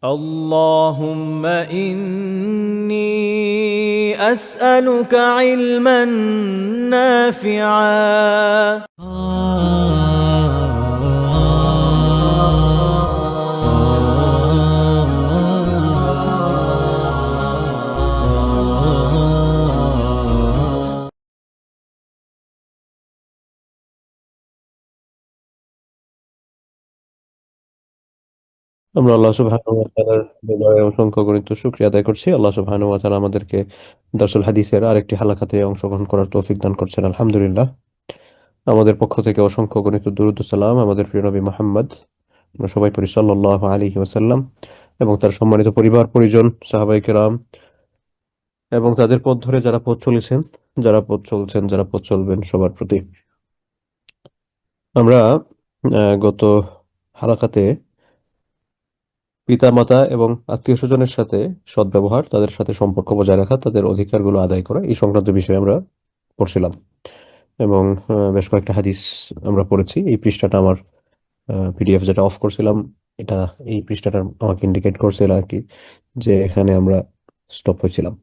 اللهم إني أسألك علما نافعا. আমরা আল্লাহ সুবহানাহু ওয়া তাআলার দরবারে অসংখ্য গণিত শুকরিয়া আদায় করছি। আল্লাহ সুবহানাহু ওয়া তাআলা আমাদেরকে দারসুল হাদিসের আরেকটি হালাকাতে অংশগ্রহণ করার তৌফিক দান করছেন, আলহামদুলিল্লাহ। আমাদের পক্ষ থেকে অসংখ্য গণিত দুরূদ ও সালাম আমাদের প্রিয় নবী মুহাম্মদ, আমরা সবাই পড়ি সাল্লাল্লাহু আলাইহি ওয়াসাল্লাম, এবং তার সম্মানিত পরিবার পরিজন, সাহাবায়ে কেরাম, এবং তাদের পথ ধরে যারা পথ চলেছেন, যারা পথ চলছেন, যারা পথ চলবেন, সবার প্রতি। আমরা গত হালাকাতে পিতামাতা এবং আত্মীয় স্বজনের সাথে সদ্ব্যবহার, তাদের সাথে সম্পর্ক বজায় রাখা, তাদের অধিকারগুলো আদায় করা, এই সংক্রান্ত বিষয়ে আমরা পড়ছিলাম। এবং বেশ কয়েকটা হাদিস আমরা পড়েছি। এই পৃষ্ঠাটা আমার পিডিএফ যেটা অফ করছিলাম, এটা এই পৃষ্ঠাটা আমাকে ইন্ডিকেট করছিল আর কি, যে এখানে আমরা স্টপ হয়েছিলাম।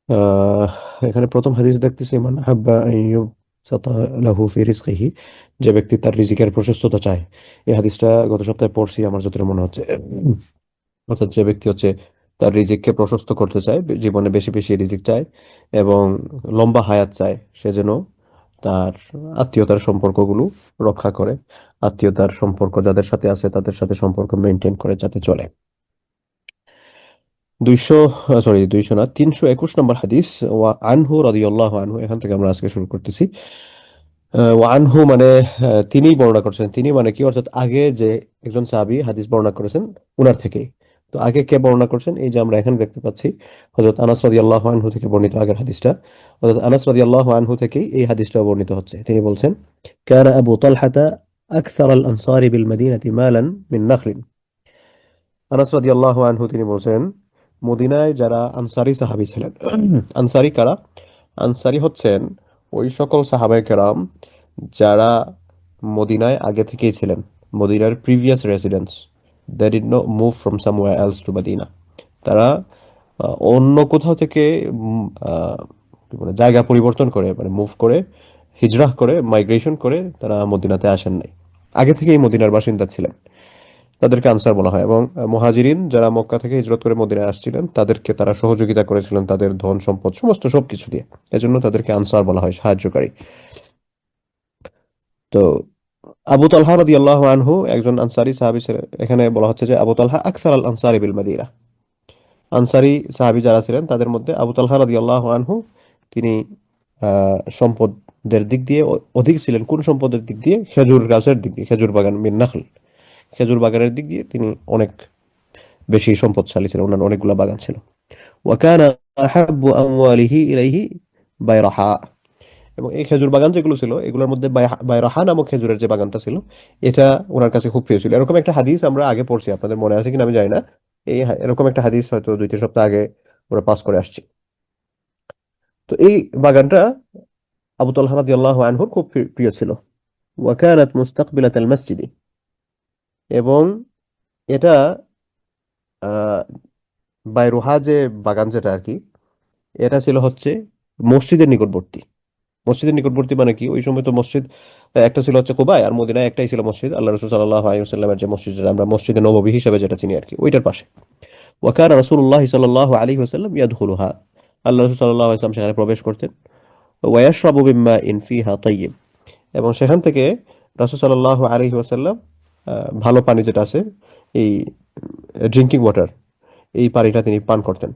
আহ এখানে প্রথম হাদিস দেখতেছি, মান হাব্বা আইয়ুব সাতা লাহু ফি রিজকিহি, যে ব্যক্তি তার রিজিকের প্রশস্ততা চায়। এই হাদিসটা গত সপ্তাহে পড়ছি আমার যতটা মনে হচ্ছে। অর্থাৎ যে ব্যক্তি হচ্ছে তার রিজিককে প্রশস্ত করতে চায়, জীবনে বেশি বেশি রিজিক চায় এবং লম্বা হায়াত চায়, সে যেন তার আত্মীয়তার সম্পর্কগুলো রক্ষা করে, আত্মীয়তার সম্পর্ক যাদের সাথে আছে তাদের সাথে সম্পর্ক মেনটেন করে যাতে চলে। 200 না, 321 নম্বর হাদিস। ওয়া আনহু রাদিয়াল্লাহু আনহু, এখান থেকে আমরা আজকে শুরু করতেছি। ওয়া আনহু মানে তিনিই বর্ণনা করছেন। তিনি মানে কি, অর্থাৎ আগে যে একজন সাহাবী হাদিস বর্ণনা করেছেন উনার থেকেই। তো আগে কে বর্ণনা করছেন, এই যে আমরা এখানে দেখতে পাচ্ছি, হযরত আনাস রাদিয়াল্লাহু আনহু থেকে বর্ণিত আগের হাদিসটা। হযরত আনাস রাদিয়াল্লাহু আনহু থেকেই এই হাদিসটা বর্ণিত হচ্ছে। তিনি বলছেন, কানা আবু তালহাতা আকসার আল আনসারি বিল মদিনাতি মালান মিন নাখলিন। আনাস রাদিয়াল্লাহু আনহু তিনি বলছেন, মদিনায় যারা আনসারী সাহাবী ছিলেন, আনসারী কারা? আনসারী হচ্ছেন ওই সকল সাহাবায়ে কেরাম যারা মদিনায় আগে থেকেই ছিলেন, মদিনার previous residence. They did not move from somewhere else to Medina. তারা অন্য কোথাও থেকে উম, আহ, কি বলে, জায়গা পরিবর্তন করে, মানে মুভ করে, হিজরাহ করে, মাইগ্রেশন করে তারা মদিনাতে আসেন নাই, আগে থেকেই মদিনার বাসিন্দা ছিলেন। তাদেরকে আনসার বলা হয়। এবং মুহাজিরিন যারা মক্কা থেকে হিজরত করে মদিনায় আসছিলেন, তাদেরকে তারা সহযোগিতা করেছিলেন তাদের ধন সম্পদ সমস্ত সবকিছু দিয়ে, এজন্য তাদেরকে আনসার বলা হয়, সাহায্যকারী। তো আবু তালহা রাদিয়াল্লাহু আনহু একজন আনসারী সাহাবী ছিলেন। এখানে বলা হচ্ছে যে আবু তালহা আকসার আল আনসারি বিল মাদিনা, আনসারী সাহাবী যারা ছিলেন তাদের মধ্যে আবু তালহা রাদিয়াল্লাহু আনহু তিনি সম্পদের দিক দিয়ে অধিক ছিলেন। কোন সম্পদের দিক দিয়ে? খেজুর গাছের দিক দিয়ে, খেজুর বাগান, মিন নাখল, খেজুর বাগানের দিক দিয়ে তিনি অনেক বেশি সম্পদশালী ছিলেন, ওনার অনেকগুলা বাগান ছিল। ওয়াকানা আহাব্বু আমওয়ালিহি ইলাইহি বাইরাহা, এবং এই খেজুর বাগান যেগুলো ছিল এগুলোর মধ্যে বাইরাহা নামক খেজুরের যে বাগানটা ছিল, এটা ওনার কাছে খুব প্রিয় ছিল। এরকম একটা হাদিস আমরা আগে পড়ছি, আপনাদের মনে আছে কিনা আমি জানি না। এরকম একটা হাদিস হয়তো 2-3 সপ্তাহ আগে আমরা পাস করে আসছি। তো এই বাগানটা আবু তালহা রাদিয়াল্লাহু আনহুর খুব প্রিয় ছিল। ওয়াকানাত মুস্তাকবিলাতাল মসজিদি, এবং এটা আহ বাইরুহা যে বাগান যেটা আর কি, এটা ছিল হচ্ছে মসজিদের নিকটবর্তী। মসজিদের নিকটবর্তী মানে কি, ওই সময় তো মসজিদ একটা ছিল হচ্ছে কুবায়, আর মদিনায় একটাই ছিল মসজিদ, আল্লাহ রাসূল সাল্লাল্লাহু আলাইহি ওয়াসাল্লামের যে মসজিদ, যেটা আমরা মসজিদে নববী হিসেবে যেটা চিনি আর কি, ওইটার পাশে। ওয়াকানা রাসূলুল্লাহ সাল্লাল্লাহু আলাইহি ওয়াসাল্লাম ইয়াদখুলুহা, আল্লাহ রাসূল সাল্লাল্লাহু আলাইহি ওয়াসাল্লাম সেখানে প্রবেশ করতেন। ওয়ায়াশরাবু মিম্মা ইন ফিহা তাইয়্যিব, এবং সেখান থেকে রাসূল সাল্লাল্লাহু আলাইহি ওয়াসাল্লাম ভালো পানি যেটা আছে, এই ড্রিঙ্কিং ওয়াটার, এই পানিটা তিনি পান করতেন।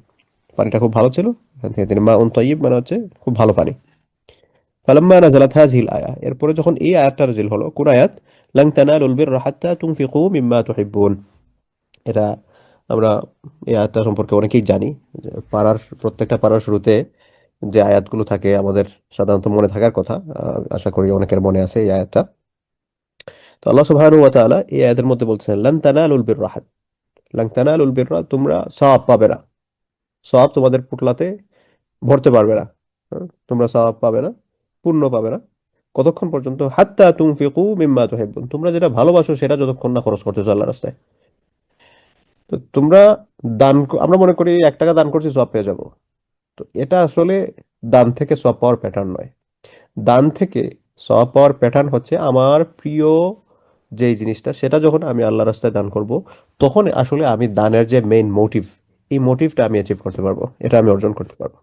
পানিটা খুব ভালো ছিল, এখান থেকে তিনি মা উন তাইয়্যিব মানে হচ্ছে খুব ভালো পানি। ফালাম্মা নাযালাত হাযিহিল আয়া, এরপরে যখন এই আয়াতটা নাযিল হলো, কোন আয়াত? লান তানালুল বিররা হাত্তা তুনফিকু মিম্মা তুহিব্বুন। এটা আমরা এই আয়াতটা সম্পর্কে অনেকেই জানি, যে প্রত্যেকটা পাড়ার শুরুতে যে আয়াতগুলো থাকে আমাদের সাধারণত মনে থাকার কথা, আশা করি অনেকের মনে আছে এই আয়াতটা। তো আল্লাহ সুবহানাহু ওয়া তাআলা এই আয়াতের মধ্যে বলছেন, লান তানালুল বিররা, লান তানালুল বিররা, তোমরা সওয়াব পাবে না, সওয়াব তোমাদের পুটলাতে ভরতে পারবে না, তোমরা সওয়াব পাবে না, পুণ্য পাবে না, কতক্ষণ পর্যন্ত? হাত্তা তুনফিকু মিম্মা তুহিব্বুন, তোমরা যেটা ভালোবাসো সেটা যতক্ষণ না খরচ করতেছো আল্লাহর রাস্তায়। তো তোমরা আমরা মনে করি 1 টাকা দান করছি সওয়াব পেয়ে যাব। তো এটা আসলে দান থেকে সওয়াব পাওয়ার প্যাটার্ন নয়। দান থেকে সওয়াব পাওয়ার প্যাটার্ন হচ্ছে আমার প্রিয় যেই জিনিসটা, সেটা যখন আমি আল্লাহ রাস্তায় দান করব, তখন আসলে আমি দানের যে মেইন মোটিভ, এই মোটিভটা আমি অ্যাচিভ করতে পারবো, এটা আমি অর্জন করতে পারবো।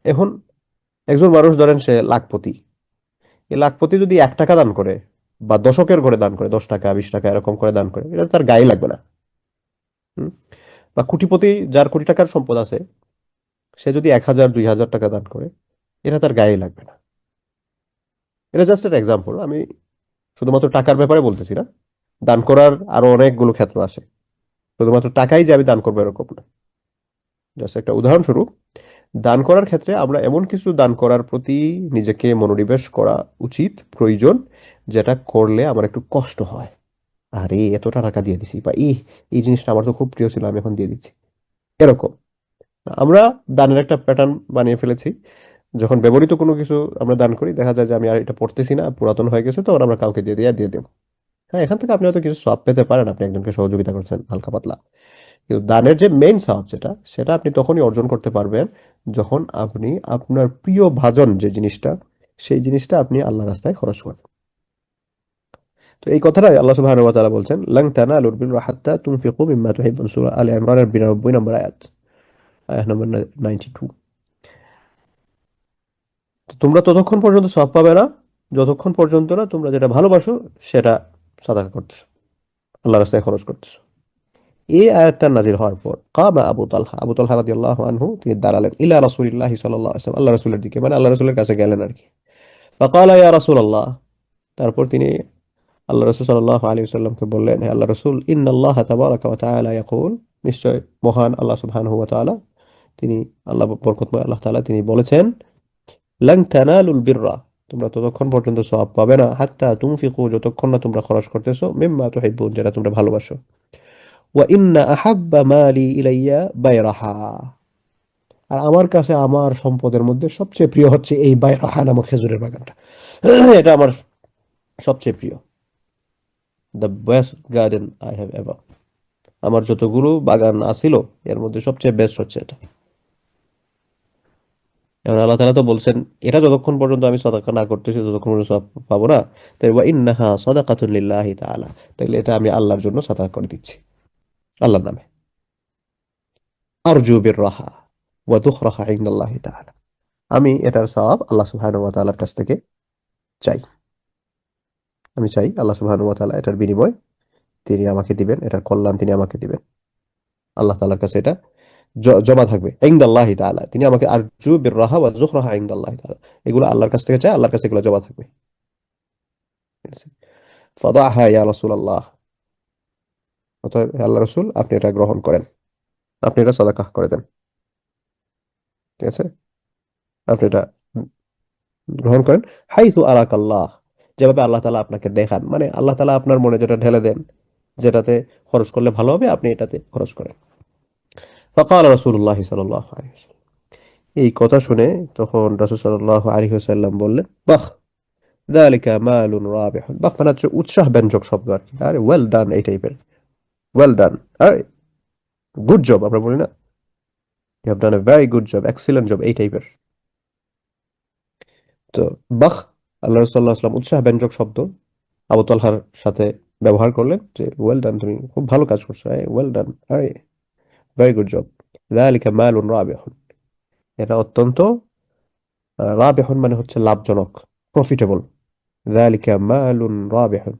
এখন একজন মানুষ ধরেন সে লাখপতি, এই লাখপতি যদি 1 টাকা দান করে বা দশকের করে দান করে, 10 টাকা 20 টাকা এরকম করে দান করে, এটা তার গায়ে লাগবে না। হুম? বা কোটিপতি, যার কোটি টাকার সম্পদ আছে, সে যদি 1,000 2,000 টাকা দান করে, এটা তার গায়ে লাগবে না। এটা জাস্ট একটা এক্সাম্পল, আমি শুধুমাত্র টাকার ব্যাপারে বলতেছি না, দান করার আরো অনেকগুলো ক্ষেত্র আছে, শুধুমাত্র টাকাই যে আমি দান করবো এরকম না। জাস্ট একটা উদাহরণস্বরূপ, দান করার ক্ষেত্রে আমরা এমন কিছু দান করার প্রতি নিজেকে মনোনিবেশ করা উচিত, প্রয়োজন, যেটা করলে আমার একটু কষ্ট হয়। আরে এতটা টাকা দিয়ে দিছি, বা এই এই জিনিসটা আমার তো খুব প্রিয় ছিল, আমি এখন দিয়ে দিচ্ছি, এরকম। আমরা দানের একটা প্যাটার্ন বানিয়ে ফেলেছি। যখন ব্যবহৃত কোনো কিছু আমরা দান করি, দেখা যায় যে আমি আর এটা পড়তেছি না, পুরাতন হয়ে গেছে, তখন আমরা কাউকে দিয়ে দেবো। হ্যাঁ, এখান থেকে আপনি হয়তো কিছু সওয়াব পেতে পারেন, আপনি একজনকে সহযোগিতা করছেন হালকা পাতলা। কিন্তু দানের যে মেইন সওয়াব, যেটা সেটা আপনি তখনই অর্জন করতে পারবেন যখন আপনি আপনার প্রিয় ভাজন যে জিনিসটা, সেই জিনিসটা আপনি আল্লাহ রাস্তায় খরচ করেন। তো এই কথাটাই আল্লাহ সুবহানাহু ওয়া তাআলা বলছেন, লান তানালুল বিররা হাত্তা তুনফিকু মিম্মা তুহিব্বুন, সূরা আলে ইমরানের 92 নম্বর আয়াত, আয়াত নম্বর 92। তো তোমরা ততক্ষণ পর্যন্ত সওয়াব পাবে না যতক্ষণ পর্যন্ত না তোমরা যেটা ভালোবাসো সেটা সাদাকা করতেছো, আল্লাহ রাস্তায় খরচ করতেছো। এই আয়াতটা নাজিল হওয়ার পর কামা আবু তালহা রাদিয়াল্লাহু আনহু তিনি দাঁড়ালেন ইলা রাসূলিল্লাহি সাল্লাল্লাহু আলাইহি ওয়াসাল্লাম, আল্লাহ রাসূলের দিকে, মানে আল্লাহ রাসূলের কাছে গেলেন আর কি। ফাকালা ইয়া রাসূলুল্লাহ, তারপর তিনি আল্লাহ রাসূল সাল্লাল্লাহু আলাইহি ওয়াসাল্লামকে বললেন, হে আল্লাহ রাসূল, ইন্নাল্লাহা তাবারাকা ওয়া তাআলা ইয়াকুল, নিশ্চয় মহান আল্লাহ সুবহানাহু ওয়া তাআলা, তিনি আল্লাহ বরকতময় আল্লাহ তাআলা তিনি বলেছেন, লান তানালুল বিররা, তোমরা ততক্ষণ পর্যন্ত সওয়াব পাবে না, হাত্তা তুনফিকু, যতক্ষণ না তোমরা খরচ করতেছো, মিম্মা তুহিব্বুন, যেটা তোমরা ভালোবাসো। ওয়া ইন্না আহাব্বা মালি ইলাইয়া বাইরাহা, আর আমার কাছে আমার সম্পদের মধ্যে সবচেয়ে প্রিয় হচ্ছে এই বাইরাহা নামক খেজুরের বাগানটা। এটা আমার সবচেয়ে প্রিয়, the best garden I have ever. আমার যতগুলো বাগান আছিল এর মধ্যে সবচেয়ে বেস্ট হচ্ছে এটা। এবং আল্লাহ তাআলা তো বলছেন, এটা যতক্ষণ পর্যন্ত আমি সাদাকা না করতেছি ততক্ষণ পর্যন্ত সওয়াব পাবো না। তাই ওয়া ইন্নাহা সাদাকাতুন লিল্লাহি তাআলা, তাইলে এটা আমি আল্লাহর জন্য সাদাকা করে দিচ্ছি, আল্লাহর নামে। আরজু বিররাহা ওয়া দুখরাহা ইনদাল্লাহি তাআলা, আমি এটার সওয়াব আল্লাহ সুবহানাহু ওয়া তাআলার কাছ থেকে চাই। আমি চাই আল্লাহ সুবহানাহু ওয়া তাআলা এটার বিনিময় তিনি আমাকে দিবেন, এটার কল্যাণ তিনি আমাকে দিবেন। আল্লাহ তাআলার কাছে এটা জমা থাকবে ইনদাল্লাহি তাআলা, তিনি আমাকে আরজু বিররাহা ওয়া যুখরাহা ইনদাল্লাহি তাআলা, এগুলো আল্লাহর কাছ থেকে চাই, আল্লাহর কাছে এগুলো জমা থাকবে। ঠিক আছে? ফাদাহা ইয়া রাসূলুল্লাহ, অতএব হে আল্লাহ রাসূল, আপনি এটা গ্রহণ করেন, আপনি এটা সাদাকাহ করে দেন। ঠিক আছে? আপনি এটা গ্রহণ করেন। হাইথু আরাকাল্লাহ, যেভাবে আল্লাহ তাআলা আপনাকে দেখান, মানে আল্লাহ তাআলা আপনার মনে যেটা ঢেলে দেন, যেটাতে খরচ করলে ভালো হবে, আপনি এটাতে খরচ করেন। ফাকাল রাসূলুল্লাহ সাল্লাল্লাহু আলাইহি ওয়াসাল্লাম, এই কথা শুনে তখন রাসূল সাল্লাল্লাহু আলাইহি ওয়াসাল্লাম বললেন, বাহ, যালিকা মালুন রাবিহুন, বাহ মানে হচ্ছে উৎসাহ ব্যঞ্জক শব্দ আর কি, আরে ওয়েল ডান এই টাইপের, ওয়েল ডান, আরে গুড জব আমরা বলি না, you have done a very good job, excellent job, এই টাইপের। তো বাহ, আল্লাহ রাসূল সাল্লাল্লাহু আলাইহি ওয়াসাল্লাম উৎসাহ ব্যঞ্জক শব্দ আবু তালহার সাথে ব্যবহার করলেন, যে ওয়েল ডান, তুমি খুব ভালো কাজ করছো, ওয়েল ডান, আরে ভেরি গুড জব। যালিকা মালুন রাবিহুন, এটা অত্যন্ত রাবিহুন মানে হচ্ছে লাভজনক, প্রফিটেবল। যালিকা মালুন রাবিহুন,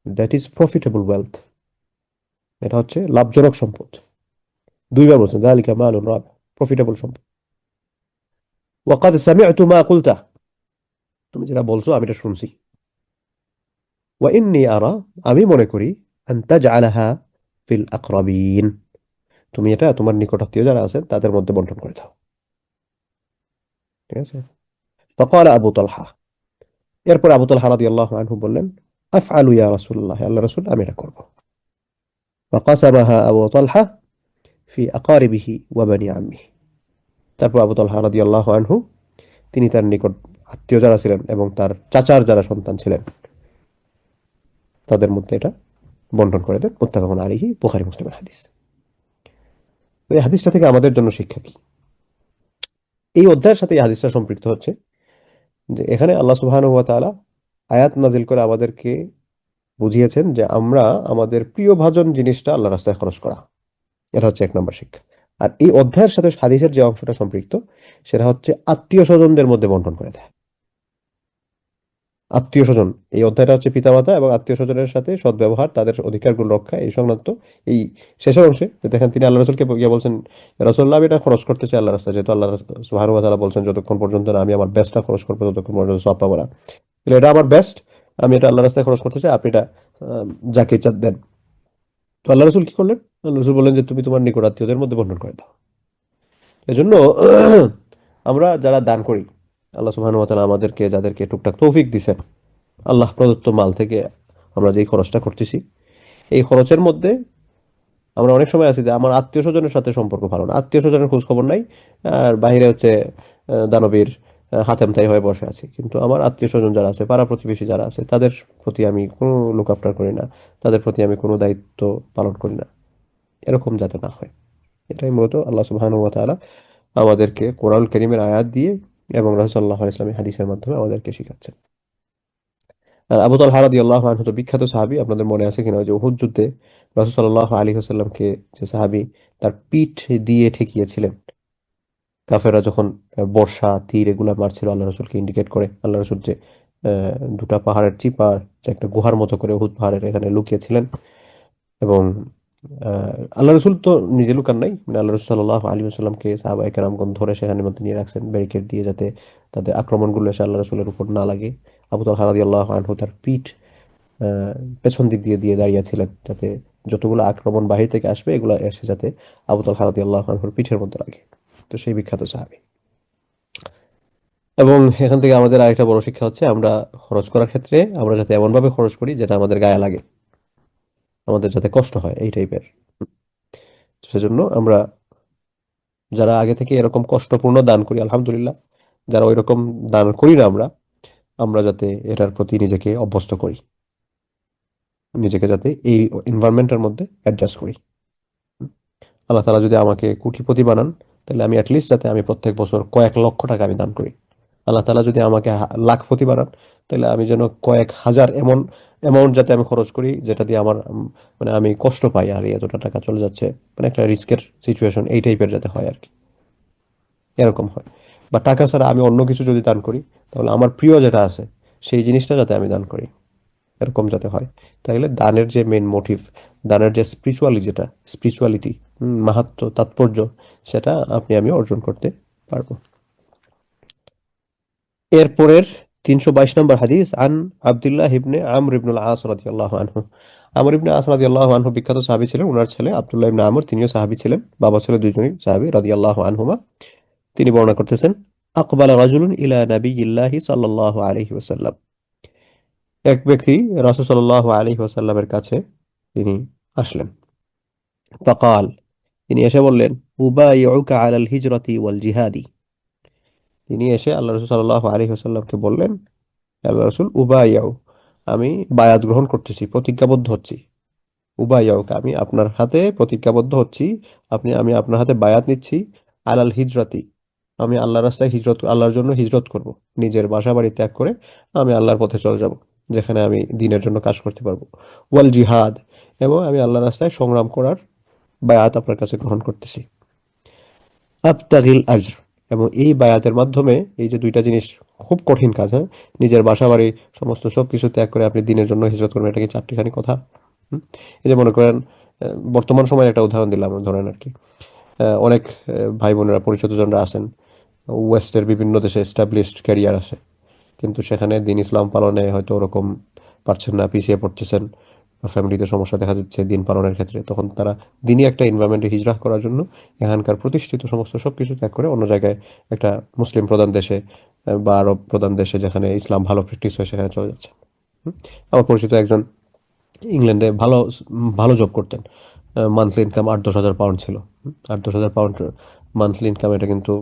দ্যাট ইজ প্রফিটেবল ওয়েলথ, এটা হচ্ছে লাভজনক সম্পদ। দুইবার বলছেন যালিকা মালুন রাবিহ, প্রফিটেবল সম্পদ। ওয়াকাদ সামি'তু মা কুলতা, তুমি যেটা বলছো আমি এটা শুনছি। ওয়া ইন্নী আরা, আমি মনে করি, আন তাজআলাহা ফিল আকরাবিন, তুমি এটা তোমার নিকট আত্মীয় যারা আছেন তাদের মধ্যে বন্টন করে দাও। ঠিক আছে? ফাকাল আবু তালহা, এরপর আবু তালহা রাদিয়াল্লাহু আনহু বললেন, আফআলু ইয়া রাসূলুল্লাহ, আল্লাহ রাসূল আমি এটা করব। ফাকাসামাহা আবু তালহা ফি আকারিবিহি ওয়া বানি আম্মিহি, তারপর আবু তালহা রাদিয়াল্লাহু আনহু তিনি তার নিকট আত্মীয় যারা ছিলেন এবং তার চাচার যারা সন্তান ছিলেন তাদের মধ্যে এটা বন্টন করে দেন। মুত্তাফাকুন আলাইহি, বুখারী মুসলিমের হাদিস। তো এই হাদিসটা থেকে আমাদের জন্য শিক্ষা কি? এই অধ্যায়ের সাথে এই হাদিসটা সম্পৃক্ত হচ্ছে যে এখানে আল্লাহ সুবহানাহু ওয়া তাআলা আয়াত নাজিল করে আমাদেরকে বুঝিয়েছেন যে আমরা আমাদের প্রিয় ভাজন জিনিসটা আল্লাহর রাস্তায় খরচ করা। এটা হচ্ছে 1 নম্বর শিক্ষা। আর এই অধ্যায়ের সাথে হাদিসের যে অংশটা সম্পৃক্ত সেটা হচ্ছে আত্মীয় স্বজনদের মধ্যে বন্টন করে দেয়। আত্মীয় স্বজন, এই অধ্যায়টা হচ্ছে পিতামাতা এবং আত্মীয় স্বজনের সাথে সদ্ব্যবহার, তাদের অধিকারগুলো রক্ষা, এই সংক্রান্ত এই শেষের অংশে যে দেখেন তিনি আল্লাহ রসুলকে গিয়ে বলছেন, রসুল্লাহ আমি এটা খরচ করতে চাই আল্লাহ রাস্তায়, যেহেতু আল্লাহ সুবহানাহু ওয়া তাআলা বলছেন যতক্ষণ পর্যন্ত না আমি আমার বেস্টটা খরচ করবো ততক্ষণ পর্যন্ত সওয়াব পাবো না। তাহলে এটা আমার বেস্ট, আমি এটা আল্লাহ রাস্তায় খরচ করতে চাই, আপনি এটা যাকে ইচ্ছা দেন। তো আল্লাহ রসুল কি করলেন? আল্লাহ রসুল বললেন যে তুমি তোমার নিকট আত্মীয়দের মধ্যে বন্টন করে দাও। এজন্য আমরা যারা দান করি, আল্লাহ সুবহানাহু ওয়া তাআলা আমাদেরকে যাদেরকে টুকটাক তৌফিক দিছেন, আল্লাহ প্রদত্ত মাল থেকে আমরা যেই খরচটা করতেছি, এই খরচের মধ্যে আমরা অনেক সময় আছি যে আমার আত্মীয় স্বজনের সাথে সম্পর্ক ভালো না, আত্মীয় স্বজনের খোঁজ খবর নাই, আর বাইরে হচ্ছে দানবীর হাতেমতাই হয়ে বসে আছি, কিন্তু আমার আত্মীয় স্বজন যারা আছে, পাড়া প্রতিবেশী যারা আছে, তাদের প্রতি আমি কোনো লুক আফটার করি না, তাদের প্রতি আমি কোনো দায়িত্ব পালন করি না। এরকম যাতে না হয়, এটাই মূলত আল্লাহ সুবহানাহু ওয়া তাআলা আমাদেরকে কোরআন কারীমের আয়াত দিয়ে এবং রাসূলুল্লাহ সাল্লাল্লাহু আলাইহি ওয়াসাল্লামের হাদিসের মাধ্যমে আমাদেরকে শিখাচ্ছেন। আর আবু তালহা রাদিয়াল্লাহু আনহু তো বিখ্যাত সাহাবী, আপনাদের মনে আছে কিনা, ওই যে উহুদ যুদ্ধে রাসূল সাল্লাল্লাহু আলাইহি ওয়াসাল্লামকে যে সাহাবী তার পিঠ দিয়ে ঠেকিয়েছিলেন, কাফেররা যখন বর্শা তীর এগুলা মারছিল আল্লাহ রসুলকে ইন্ডিকেট করে, আল্লাহ রসুল যে দুটা পাহাড়ের চিপার যে একটা গুহার মতো করে উহুদ পাহাড়ের এখানে লুকিয়েছিলেন, এবং আল্লাহ রসুল তো নিজে লুকান নাই, মানে আল্লাহ রসুল সাল্লাল্লাহু আলাইহি ওয়াসাল্লামকে সাহাবায়ে কেরামগণ ধরে সেখানে মধ্যে নিয়ে রাখছেন ব্যারিকেড দিয়ে, যাতে তাদের আক্রমণগুলো এসে আল্লাহ রসুলের উপর না লাগে। আবু তালহা রাদিয়াল্লাহু আনহু তার পিঠ আহ, পেছন দিক দিয়ে দিয়ে দাঁড়িয়েছিলেন, যাতে যতগুলো আক্রমণ বাহির থেকে আসবে এগুলো এসে যাতে আবু তালহা রাদিয়াল্লাহু আনহুর পিঠের মধ্যে লাগে। তো সেই বিখ্যাত সাহাবী। এবং এখান থেকে আমাদের আরেকটা বড় শিক্ষা হচ্ছে আমরা খরচ করার ক্ষেত্রে আমরা যাতে এমন ভাবে খরচ করি যেটা আমাদের গায়ে লাগে, আমাদের যাতে কষ্ট হয়, এই টাইপের। সেজন্য আমরা যারা আগে থেকে এরকম কষ্টপূর্ণ দান করি আলহামদুলিল্লাহ, যারা ওই রকম দান করি না আমরা, আমরা যাতে এটার প্রতি নিজেকে অভ্যস্ত করি, নিজেকে যাতে এই এনভায়রনমেন্টের মধ্যে অ্যাডজাস্ট করি। আল্লাহ তাআলা যদি আমাকে কোটিপতি বানান, তাহলে আমি অ্যাটলিস্ট যাতে আমি প্রত্যেক বছর কয়েক লক্ষ টাকা আমি দান করি। আল্লাহ তাআলা যদি আমাকে লাখপতি বানান, তাহলে আমি যেন কয়েক হাজার এমন অ্যামাউন্ট যাতে আমি খরচ করি যেটা দিয়ে আমার মানে আমি কষ্ট পাই, আর এতটা টাকা চলে যাচ্ছে, মানে একটা রিস্কের সিচুয়েশন, এই টাইপের যাতে হয় আর কি, এরকম হয়। বা টাকা ছাড়া আমি অন্য কিছু যদি দান করি, তাহলে আমার প্রিয় যেটা আছে সেই জিনিসটা যাতে আমি দান করি, এরকম যাতে হয়। তাহলে দানের যে মেন মোটিভ, দানের যে স্পিরিচুয়ালিটি, মাহাত্ম্য, তাৎপর্য, সেটা আপনি আমি অর্জন করতে পারবো। এরপরের 322 নম্বর হাদিস, আন আব্দুল্লাহ ইবনে আমর ইবনুল আস রাদিয়াল্লাহু আনহু। আমর ইবনে আস রাদিয়াল্লাহু আনহু বিখ্যাত সাহাবী ছিলেন, ওনার ছেলে আব্দুল্লাহ ইবনে আমর তিনিও সাহাবী ছিলেন, বাবা ছেলে দুইজনই সাহাবী রাদিয়াল্লাহু আনহুমা। তিনি বর্ণনা করতেছেন, আকবালা রাজুলুন ইলা নাবিয়্যিল্লাহি সাল্লাল্লাহু আলাইহি ওয়াসাল্লাম। এক ব্যক্তি রাসূল সাল্লাল্লাহু আলাইহি ওয়াসাল্লামের কাছে তিনি আসলেন। ফাকাল, তিনি এসে বললেন, উবাইউকা আলাল হিজরাতি ওয়াল জিহাদি। তিনি এসে আল্লাহ রাসূল সাল্লাল্লাহু আলাইহি ওয়াসাল্লামকে বললেন, আল্লাহ রাসূল, উবাইউ, আমি বায়াত গ্রহণ করতেছি, প্রতিজ্ঞাবদ্ধ হচ্ছি। উবাইউকা, আমি আপনার হাতে প্রতিজ্ঞাবদ্ধ হচ্ছি, আমি আপনার হাতে বায়াত নিচ্ছি। আলাল হিজরাতি, আমি আল্লাহর রাস্তায় হিজরত, আল্লাহর জন্য হিজরত করব, নিজের বাসা বাড়ি ত্যাগ করে আমি আল্লাহর পথে চলে যাব, যেখানে আমি দ্বীনের জন্য কাজ করতে পারবো। ওয়াল জিহাদ, এবং আমি আল্লাহর রাস্তায় সংগ্রাম করার বায়াত আপনার কাছে গ্রহণ করতেছি। আবতাগিল আজর, এবং এই বায়াতের মাধ্যমে এই যে দুইটা জিনিস, খুব কঠিন কাজ, হ্যাঁ, নিজের বাসা বাড়ি সমস্ত সবকিছু ত্যাগ করে আপনি দ্বীনের জন্য হিজরত করবেন, এটা কি চারটিখানি কথা? হুম? এই যে মনে করেন বর্তমান সময়ের একটা উদাহরণ দিলাম, ধরেন আর কি, অনেক ভাই বোনেরা পরিচিতজনরা আছেন, ওয়েস্টের বিভিন্ন দেশে এস্টাবলিশড ক্যারিয়ার আছে, কিন্তু সেখানে দিন ইসলাম পালনে হয়তো ওরকম পারছেন না, পিছিয়ে পড়তেছেন, বা ফ্যামিলিতে সমস্যা দেখা যাচ্ছে দিন পালনের ক্ষেত্রে, তখন তারা দিনই একটা এনভায়রনমেন্টে হিজরাহ করার জন্য এখানকার প্রতিষ্ঠিত সমস্ত সবকিছু ত্যাগ করে অন্য জায়গায় একটা মুসলিম প্রধান দেশে বা আরব প্রধান দেশে যেখানে ইসলাম ভালো প্র্যাকটিস হয় সেখানে চলে যাচ্ছে। হুম? আমার পরিচিত একজন ইংল্যান্ডে ভালো ভালো জব করতেন, মান্থলি ইনকাম 8-10 হাজার পাউন্ড ছিল। 8-10 হাজার পাউন্ড মান্থলি ইনকাম, এটা কিন্তু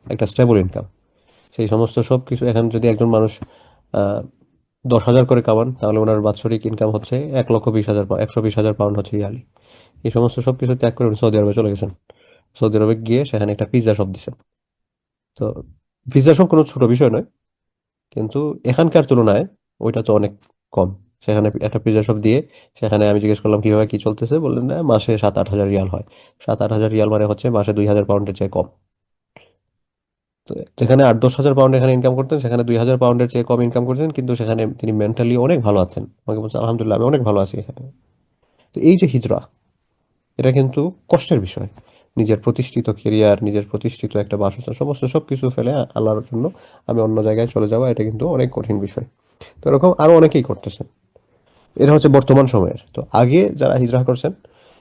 একটা স্টেবল ইনকাম। সেই সমস্ত সব কিছু এখন যদি একজন মানুষ 10,000 করে কামান, তাহলে ওনার বাৎসরিক ইনকাম হচ্ছে 1,20,000, 120,000 পাউন্ড হচ্ছে ইয়ারলি। এই সমস্ত সবকিছু ত্যাগ করে উনি সৌদি আরবে চলে গেছেন। সৌদি আরবে গিয়ে সেখানে একটা পিৎজা শপ দিছেন। তো পিৎজা শপ কোনো ছোট বিষয় নয়, কিন্তু এখানকার তুলনায় ওইটা তো অনেক কম। সেখানে একটা পিৎজা শপ দিয়ে, সেখানে আমি জিজ্ঞেস করলাম কিভাবে কি চলতেছে, বললেন না মাসে 7-8 হাজার রিয়াল হয়। 7-8 হাজার রিয়াল মানে হচ্ছে মাসে 2,000 পাউন্ডের চেয়ে কম। তো যেখানে 8-10 হাজার পাউন্ড এখানে ইনকাম করতেন, সেখানে 2,000 পাউন্ডের চেয়ে কম ইনকাম করছেন, কিন্তু সেখানে তিনি মেন্টালি অনেক ভালো আছেন। আমাকে বলছেন আলহামদুলিল্লাহ আমি অনেক ভালো আছি এখানে। তো এই যে হিজরা, এটা কিন্তু কষ্টের বিষয়। নিজের প্রতিষ্ঠিত কেরিয়ার, নিজের প্রতিষ্ঠিত একটা বাসস্থান, সমস্ত সবকিছু ফেলে আল্লাহর জন্য আমি অন্য জায়গায় চলে যাওয়া, এটা কিন্তু অনেক কঠিন বিষয়। তো এরকম আরো অনেকেই করতেছেন। এটা হচ্ছে বর্তমান সময়ের। তো আগে যারা হিজরা করছেন,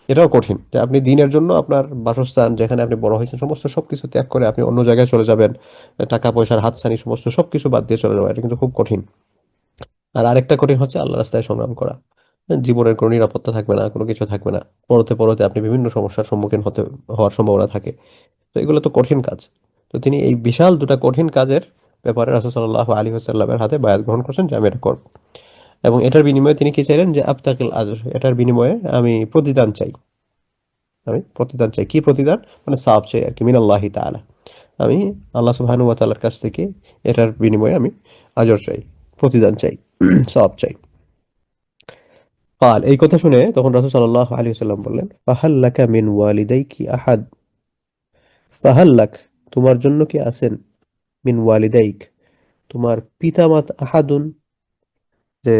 এটাও কঠিন যে আপনি দিনের জন্য আপনার বাসস্থান, যেখানে আপনি বড় হয়েছেন, সমস্ত সবকিছু ত্যাগ করে আপনি অন্য জায়গায় চলে যাবেন। টাকা পয়সার হাতছানি সমস্ত সবকিছু বাদ দিয়ে চলে যাওয়া, এটা কিন্তু খুব কঠিন। আর আরেকটা কঠিন হচ্ছে আল্লাহ রাস্তায় সংগ্রাম করা। জীবনের কোনো নিরাপত্তা থাকবে না, কোনো কিছু থাকবে না। পরতে পরতে আপনি বিভিন্ন সমস্যার সম্মুখীন হওয়ার সম্ভাবনা থাকে। তো এগুলো তো কঠিন কাজ। তো তিনি এই বিশাল দুটা কঠিন কাজের ব্যাপারে রাসূল সাল্লাল্লাহু আলাইহি ওয়াসাল্লামের হাতে বায়াত গ্রহণ করছেন যে আমি এটা করব। এবং এটার বিনিময়ে তিনি কি চাইলেন, যে আবতাকিল আজর, এটার বিনিময়ে আমি প্রতিদান চাই। আমি প্রতিদান চাই, কি প্রতিদান, মানে সাওয়াব চাই আর কি, মিনাল্লাহি তাআলা। আমি আল্লাহ সুবহানাহু ওয়া তাআলার কাছ থেকে এটার বিনিময়ে আমি আজর চাই, প্রতিদান চাই, সওয়াব চাই। قال এই কথা শুনে তখন রাসূল সাল্লাল্লাহু আলাইহি ওয়াসাল্লাম বললেন, ফাহাল লাকা মিন ওয়ালিদাইকি আহাদ, ফাহাল লাক, তোমার জন্য কি আছেন, মিন ওয়ালিদাইক, তোমার পিতামাতা, আহাদুন, যে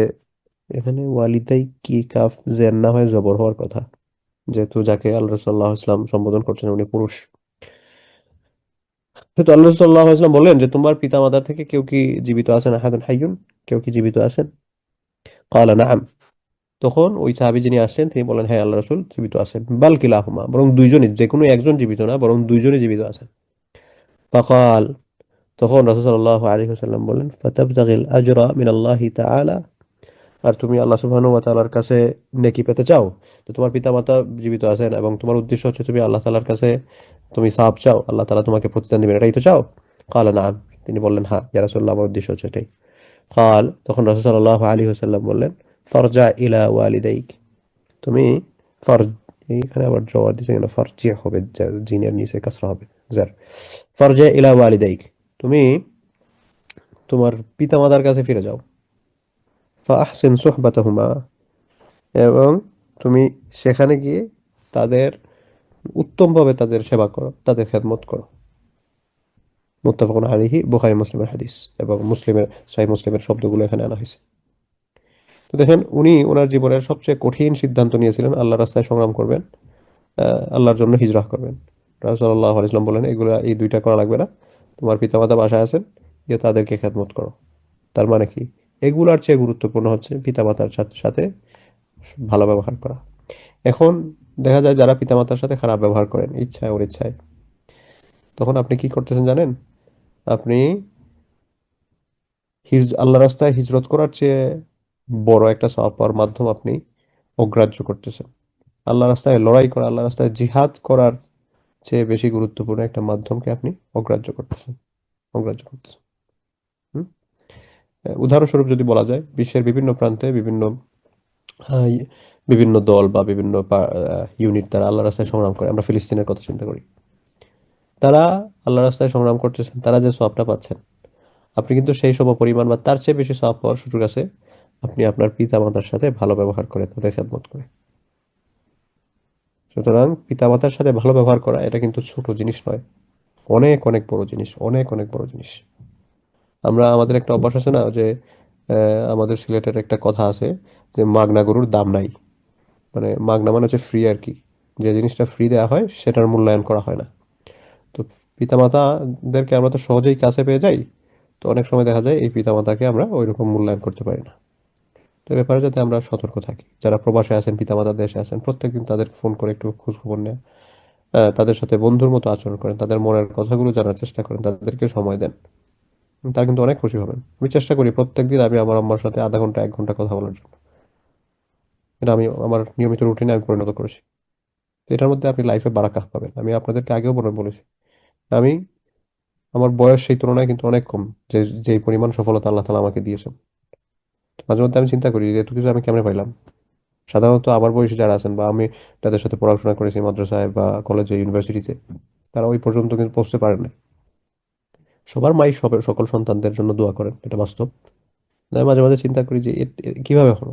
এখানে ওয়ালিদাই কি কাফ জের না হয় জবর হওয়ার কথা, যেহেতু যাকে আল্লাহ রাসূল সাল্লাল্লাহু আলাইহি ওয়াসাল্লাম সম্বোধন করছেন উনি পুরুষ। সেহেতু আল্লাহ রাসূল সাল্লাল্লাহু আলাইহি ওয়াসাল্লাম বললেন যে তোমার পিতামাতার থেকে কেউ কি জীবিত আছেন, আহাদুন হাইয়ুন, কেউ কি জীবিত আছেন? ক্বালা নাআম, তখন ওই সাহাবী যিনি আসছেন তিনি বলেন, হ্যাঁ আল্লাহ রাসূল জীবিত আছেন। বাল কিলাহুমা, বরং দুইজনই, যে কোনো একজন জীবিত না, বরং দুইজনই জীবিত আছেন। ফাকাল, তখন রাসূল সাল্লাল্লাহু আলাইহি ওয়াসাল্লাম বলেন, ফাতাবতাগিল আজরা মিনাল্লাহি তাআলা, আর তুমি আল্লাহ সুবহানাহু ওয়া তাআলার কাছে নেকি পেতে চাও। তো তোমার পিতামাতা জীবিত আছেন এবং তোমার উদ্দেশ্য হচ্ছে তুমি আল্লাহ তাআলার কাছে তুমি সাহাব চাও, আল্লাহ তাআলা তোমাকে প্রতিদান দিবেন, এটাই তো চাও? ক্বালা নাআম, তিনি বললেন হ্যাঁ ইয়া রাসূলুল্লাহ, আমার উদ্দেশ্য হচ্ছে এটাই। ক্বাল, তখন রাসূল সাল্লাল্লাহু আলাইহি ওয়াসাল্লাম বললেন, ফারজা ইলা ওয়ালিদাইক, তুমি ফার, এইখানে আবার জবর দিতে গেল, ফারজি হবে, জিনের নিচে কাসরা হবে, জার। ফারজা ইলা ওয়ালিদাইক, তুমি তোমার পিতামাতার কাছে ফিরে যাও। ফাআহসিন সুহবাতাহুমা, এবং তুমি সেখানে গিয়ে তাদের উত্তমভাবে তাদের সেবা করো, তাদের খেদমত করো। মুত্তাফাকুন আলাইহি, বুখারী মুসলিমের হাদিস, এবং মুসলিমের, সহিহ মুসলিমের শব্দগুলো এখানে আনা হয়েছে। তো দেখেন উনি ওনার জীবনের সবচেয়ে কঠিন সিদ্ধান্ত নিয়েছিলেন, আল্লাহর রাস্তায় সংগ্রাম করবেন, আল্লাহর জন্য হিজরাহ করবেন। রাসূল সাল্লাল্লাহু আলাইহি ওয়াসাল্লাম বলেন এগুলা, এই দুইটা করা লাগবে না, তোমার পিতামাতা বাসায় আছেন, গিয়ে তাদেরকে খেদমত করো। তার মানে কি, এগুলার চেয়ে গুরুত্বপূর্ণ হচ্ছে পিতামাতার সাথে সাথে ভালো ব্যবহার করা। এখন দেখা যায় যারা পিতামাতার সাথে খারাপ ব্যবহার করেন ইচ্ছায় অনিচ্ছায়, তখন আপনি কি করতেছেন জানেন? আপনি আল্লাহ রাস্তায় হিজরত করার চেয়ে বড় একটা সওয়াব পাওয়ার মাধ্যম আপনি অগ্রাহ্য করতেছেন। আল্লাহ রাস্তায় লড়াই করা, আল্লাহ রাস্তায় জিহাদ করার চেয়ে বেশি গুরুত্বপূর্ণ একটা মাধ্যমকে আপনি অগ্রাহ্য করতেছেন, অগ্রাহ্য করতেছেন। হুম? উদাহরণস্বরূপ যদি বলা যায়, বিশ্বের বিভিন্ন প্রান্তে বিভিন্ন আহ, বিভিন্ন দল বা বিভিন্ন ইউনিট তারা আল্লাহ রাস্তায় সংগ্রাম করে। আমরা ফিলিস্তিনের কথা চিন্তা করি, তারা আল্লাহ রাস্তায় সংগ্রাম করতেছেন, তারা যে সওয়াবটা পাচ্ছেন, আপনি কিন্তু সেই সম পরিমাণ বা তার চেয়ে বেশি সওয়াব পাওয়ার সুযোগ আছে আপনি আপনার পিতা মাতার সাথে ভালো ব্যবহার করে, তাদের খেদমত করে। সুতরাং পিতামাতার সাথে ভালো ব্যবহার করা এটা কিন্তু ছোট জিনিস নয়, অনেক অনেক বড় জিনিস, অনেক অনেক বড় জিনিস। আমরা, আমাদের একটা অভ্যাস আছে না, যে আমাদের সিলেটের একটা কথা আছে যে মাগনা গরুর দাম নাই। মানে মাগনা মানে হচ্ছে ফ্রি আর কি, যে জিনিসটা ফ্রি দেওয়া হয় সেটার মূল্যায়ন করা হয় না। তো পিতামাতাদেরকে আমরা তো সহজেই কাছে পেয়ে যাই, তো অনেক সময় দেখা যায় এই পিতামাতাকে আমরা ওইরকম মূল্যায়ন করতে পারি না। তো এ ব্যাপারে যাতে আমরা সতর্ক থাকি, যারা প্রবাসে আছেন, পিতামাতা দেশে আছেন, প্রত্যেকদিন তাদের ফোন করে একটু খোঁজ খবর নেয়, তাদের সাথে বন্ধুর মতো আচরণ করেন, তাদের মনের কথাগুলো জানার চেষ্টা করেন, তাদেরকে সময় দেন, তারা কিন্তু অনেক খুশি হবেন। আমি চেষ্টা করি প্রত্যেকদিন আমি আমার আম্মার সাথে আধা ঘন্টা 1 ঘন্টা কথা বলার জন্য। এটা আমি আমার নিয়মিত রুটিনে আমি পরিণত করেছি। তো এটার মধ্যে আপনি লাইফে বারাকাহ পাবেন। আমি আপনাদেরকে আগেও বলেছি, আমি, আমার বয়স সেই তুলনায় কিন্তু অনেক কম, যে যেই পরিমাণ সফলতা আল্লাহ তাআলা আমাকে দিয়েছেন। মাঝে মধ্যে আমি চিন্তা করি যে এত কিছু আমি কেমনে পাইলাম। সাধারণত আমার বয়সী যারা আছেন বা আমি যাদের সাথে পড়াশোনা করেছি মাদ্রাসায় বা কলেজে ইউনিভার্সিটিতে, তারা ওই পর্যন্ত কিন্তু পৌঁছতে পারেন না। সবার মাই সবের সকল সন্তানদের জন্য দোয়া করেন, এটা বাস্তব। আমি মাঝে মাঝে চিন্তা করি যে কিভাবে হলো।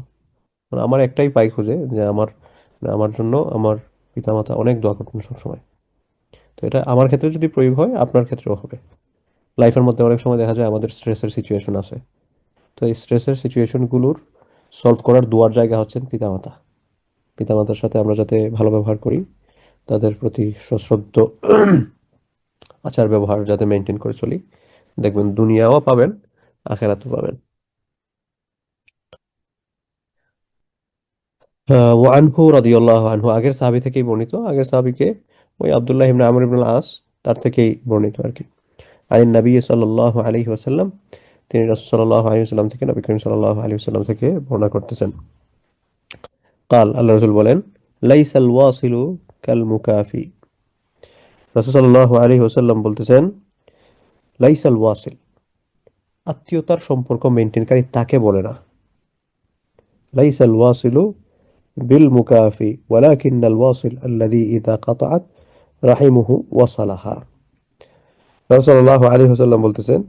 মানে আমার একটাই পাই খুঁজে যে আমার জন্য আমার পিতামাতা অনেক দোয়া করতেন সবসময়। তো এটা আমার ক্ষেত্রে যদি প্রয়োগ হয়, আপনার ক্ষেত্রেও হবে। লাইফের মধ্যে অনেক সময় দেখা যায় আমাদের স্ট্রেসের সিচুয়েশন আছে। তো এই স্ট্রেসের সিচুয়েশনগুলোর সলভ করার দুয়ার জায়গা হচ্ছেন পিতামাতা। পিতামাতার সাথে আমরা যাতে ভালো ব্যবহার করি, তাদের প্রতি সশ্রদ্ধ আচার ব্যবহার যাতে মেনটেন করে চলি, দেখবেন দুনিয়াও পাবেন, আখেরাতও পাবেন। ওয়ানহু রাদিয়াল্লাহু আনহু, আগের সাহাবী থেকেই বর্ণিত। আগের সাহাবীকে ওই আব্দুল্লাহ ইবনে আমর ইবনে আস, তার থেকেই বর্ণিত আর কি। আনিন নবী সাল্লাল্লাহু আলাইহি ওয়াসাল্লাম, তিনি রাসূল সাল্লাল্লাহু আলাইহি ওয়াসাল্লাম থেকে, নবী করিম সাল্লাল্লাহু আলাইহি ওয়াসাল্লাম থেকে বর্ণনা করতেছেন। কাল, আল্লাহ রাসূল বলেন, লাইসাল ওয়াসিলু কাল মুকাফি। রাসূল সাল্লাল্লাহু আলাইহি ওয়াসাল্লাম বলতেছেন, লাইসাল ওয়াসিল, আত্মীয়তার সম্পর্ক মেনটেনকারী তাকে বলে না। লাইসাল ওয়াসিলু বিল মুকাফি ওয়ালাকিন্নাল ওয়াসিল আল্লাযী ইযা কাতাআত রাহিমুহু ওয়াসালাহা। রাসূল সাল্লাল্লাহু আলাইহি ওয়াসাল্লাম বলতেছেন,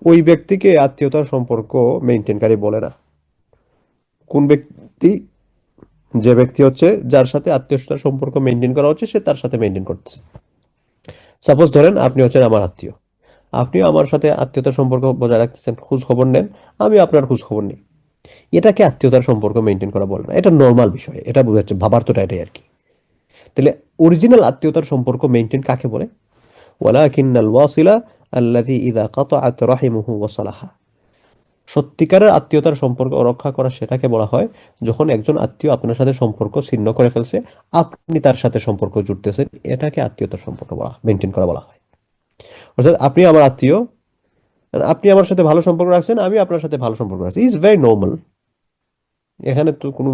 ওই ব্যক্তিকে আত্মীয়তার সম্পর্ক মেনটেনকারী বলে না। কোন ব্যক্তি? যে ব্যক্তি হচ্ছে যার সাথে আত্মীয়তার সম্পর্ক মেনটেন করা হচ্ছে, সে তার সাথে মেনটেন করতেছে। সাপোজ ধরেন আপনি হচ্ছেন আমার আত্মীয়, আপনিও আমার সাথে আত্মীয়তার সম্পর্ক বজায় রাখতেছেন, খোঁজ খবর নেন, আমি আপনার খোঁজ খবর নিই। এটাকে আত্মীয়তার সম্পর্ক মেনটেন করা বলে না, এটা নর্মাল বিষয়, এটা বোঝাচ্ছে, ভাবার্থটা এটাই আর কি। তাহলে অরিজিনাল আত্মীয়তার সম্পর্ক মেনটেন কাকে বলে? ওয়ালাকিন্নাল ওয়াসিলা আল্লাযী ইযা কাতাআত রাহিমুহু ওয়াসালাহা। সত্যিকারের আত্মীয়তার সম্পর্ক রক্ষা করা সেটাকে বলা হয় যখন একজন আত্মীয় আপনার সাথে সম্পর্ক ছিন্ন করে ফেলছে, আপনি তার সাথে সম্পর্ক জুড়তেছেন, এটাকে আত্মীয়তার সম্পর্ক মেনটেন করা বলা হয়। অর্থাৎ আপনি আমার আত্মীয়, আপনি আমার সাথে ভালো সম্পর্ক রাখছেন, আমি আপনার সাথে ভালো সম্পর্ক রাখছি, ইজ ভেরি নর্মাল। এখানে তো কোনো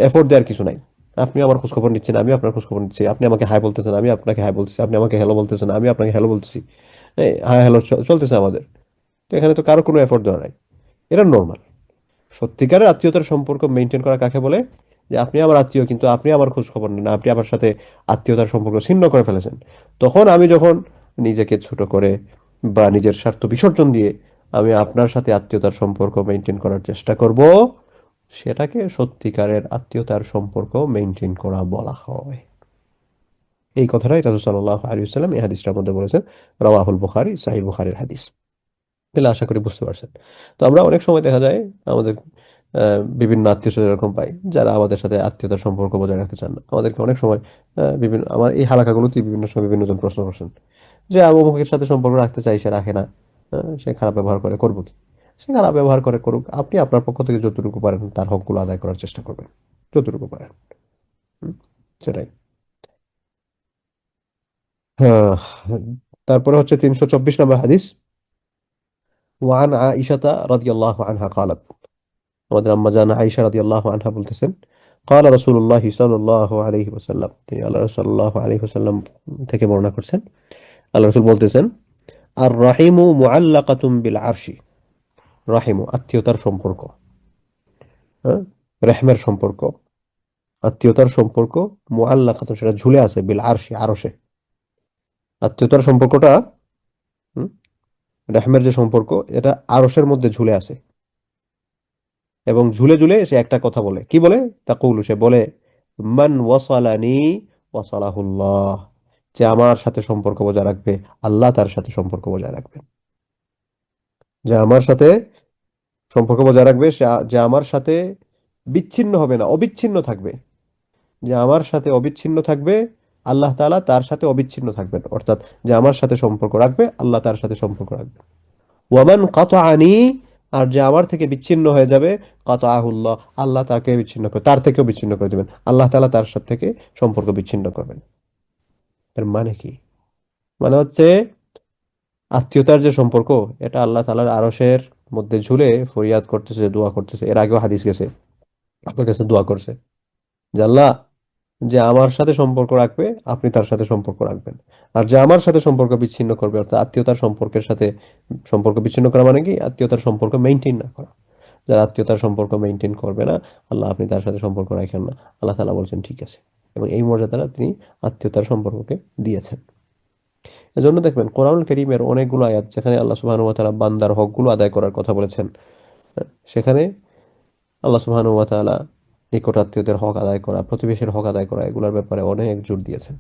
এফোর্ট দেওয়ার কিছু নাই। আপনি আমার খোঁজখবর নিচ্ছেন, আমি আপনার খোঁজখবর নিচ্ছি, আপনি আমাকে হাই বলতেছেন, আমি আপনাকে হাই বলতেছি, আপনি আমাকে হ্যালো বলতেছেন, আমি আপনাকে হ্যালো বলতেছি। হাই হ্যালো চলতেছে আমাদের। তো এখানে তো কারো কোনো এফোর্ট দেওয়া নাই, এটা নর্মাল। সত্যিকারের আত্মীয়তার সম্পর্ক মেনটেন করা কাকে বলে? যে আপনি আমার আত্মীয় কিন্তু আপনি আমার খোঁজ খবর নেন না, আপনি আমার সাথে আত্মীয়তার সম্পর্ক ছিন্ন করে ফেলেছেন। তখন আমি যখন নিজেকে ছোট করে বা নিজের স্বার্থ বিসর্জন দিয়ে আমি আপনার সাথে আত্মীয়তার সম্পর্ক মেনটেন করার চেষ্টা করব, সেটাকে সত্যিকারের আত্মীয়তার সম্পর্ক মেনটেন করা বলা হয়। এই কথাটাই রাসূল সাল্লাল্লাহু আলাইহি ওয়াসাল্লাম এই হাদিসটার মধ্যে বলেছেন। রাওয়াহুল বুখারী, সহিহ বুখারীর হাদিস। তাহলে আশা করি বুঝতে পারছেন। তো আমরা অনেক সময় দেখা যায় আমাদের বিভিন্ন আত্মীয়-স্বজন এরকম পাই, যারা আমাদের সাথে আত্মীয়তার সম্পর্ক বজায় রাখতে চান না। আমাদেরকে অনেক সময় বিভিন্ন আমার এই হালাকাগুলোতেই বিভিন্ন সময় বিভিন্ন জন প্রশ্ন করছেন যে, আমি অমুকের সাথে সম্পর্ক রাখতে চাই, সে রাখে না। সে খারাপ ব্যবহার করে, করব কি? সে খারাপ ব্যবহার করে, করুক। আপনি আপনার পক্ষ থেকে যতটুকু পারেন তার হকগুলো আদায় করার চেষ্টা করবেন। যতটুকু পারেন। হুম, সেটাই। হ্যাঁ, তারপরে হচ্ছে 324 নম্বর হাদিস। ওয়ান আইশাতা রাদিয়াল্লাহু আনহা قالت, আমাদের আম্মা জান আয়েশা রাদিয়াল্লাহু আনহা বলতেছেন, قال رسول الله صلى الله عليه وسلم, তিনি আল্লাহ রাসূল সাল্লাল্লাহু আলাইহি ওয়াসাল্লাম থেকে বর্ণনা করছেন। আল্লাহ রাসূল বলতেছেন, আর রাহিমু মুআল্লাকাতুম বিল আরশি। রাহিমু আত্মীয়তার সম্পর্ক, হ্যাঁ, রহমের সম্পর্ক, আত্মীয়তার সম্পর্ক, মুআল্লাকাতুন সেটা ঝুলে আছে, বিল আরশি আরশে। আত্মীয়তার সম্পর্কটা, হুম, রহমের যে সম্পর্ক, এটা আরশের মধ্যে ঝুলে আছে। এবং ঝুলে ঝুলে সে একটা কথা বলে, কি বলে? তাকুলু, সে বলে, মান ওয়াসালানি ওয়াসালাহুল্লাহ, যে আমার সাথে সম্পর্ক বজায় রাখবে, আল্লাহ তার সাথে সম্পর্ক বজায় রাখবেন। যে আমার সাথে সম্পর্ক বজায় রাখবে, সে যে আমার সাথে বিচ্ছিন্ন হবে না, অবিচ্ছিন্ন থাকবে। যে আমার সাথে অবিচ্ছিন্ন থাকবে, আল্লাহ তাআলা তার সাথে অবিচ্ছিন্ন থাকবেন। অর্থাৎ যে আমার সাথে সম্পর্ক রাখবে, আল্লাহ তার সাথে সম্পর্ক রাখবে। ওয়ামান কাতাআনি, আর যে আমার থেকে বিচ্ছিন্ন হয়ে যাবে, কাতাআহুল্লাহ, আল্লাহ তাকে বিচ্ছিন্ন করে, তার থেকেও বিচ্ছিন্ন করে দিবেন। আল্লাহ তাআলা তার সাথে থেকে সম্পর্ক বিচ্ছিন্ন করবেন। এর মানে কি? মানে হচ্ছে আত্মীয়তার যে সম্পর্ক, এটা আল্লাহ তাআলার আরশের মধ্যে ঝুলে ফরিয়াদ করতেছে, দোয়া করতেছে। এর আগেও হাদিস গেছে, আপনার কাছে দোয়া করছে যে আল্লাহ, যে আমার সাথে সম্পর্ক রাখবে আপনি তার সাথে সম্পর্ক রাখবেন, আর যে আমার সাথে সম্পর্ক বিচ্ছিন্ন করবে, অর্থাৎ আত্মীয়তার সম্পর্কের সাথে সম্পর্ক বিচ্ছিন্ন করা মানে কি? আত্মীয়তার সম্পর্ক মেইনটেইন না করা। যারা আত্মীয়তার সম্পর্ক মেনটেন করবে না, আল্লাহ আপনি তার সাথে সম্পর্ক রাখেন না। আল্লাহ তাআলা বলছেন ঠিক আছে, এবং এই মর্যাদাটা তিনি আত্মীয়তার সম্পর্ককে দিয়েছেন। এজন্য দেখবেন কোরআনুল কারীমের অনেকগুলো আয়াত যেখানে আল্লাহ সুবহানাহু ওয়া তাআলা বান্দার হকগুলো আদায় করার কথা বলেছেন, সেখানে আল্লাহ সুবহানাহু ওয়া তাআলা নিকটাত্মীয়দের হক আদায় করা, প্রতিবেশীর হক আদায় করা, এগুলোর ব্যাপারে অনেক জোর দিয়েছেন।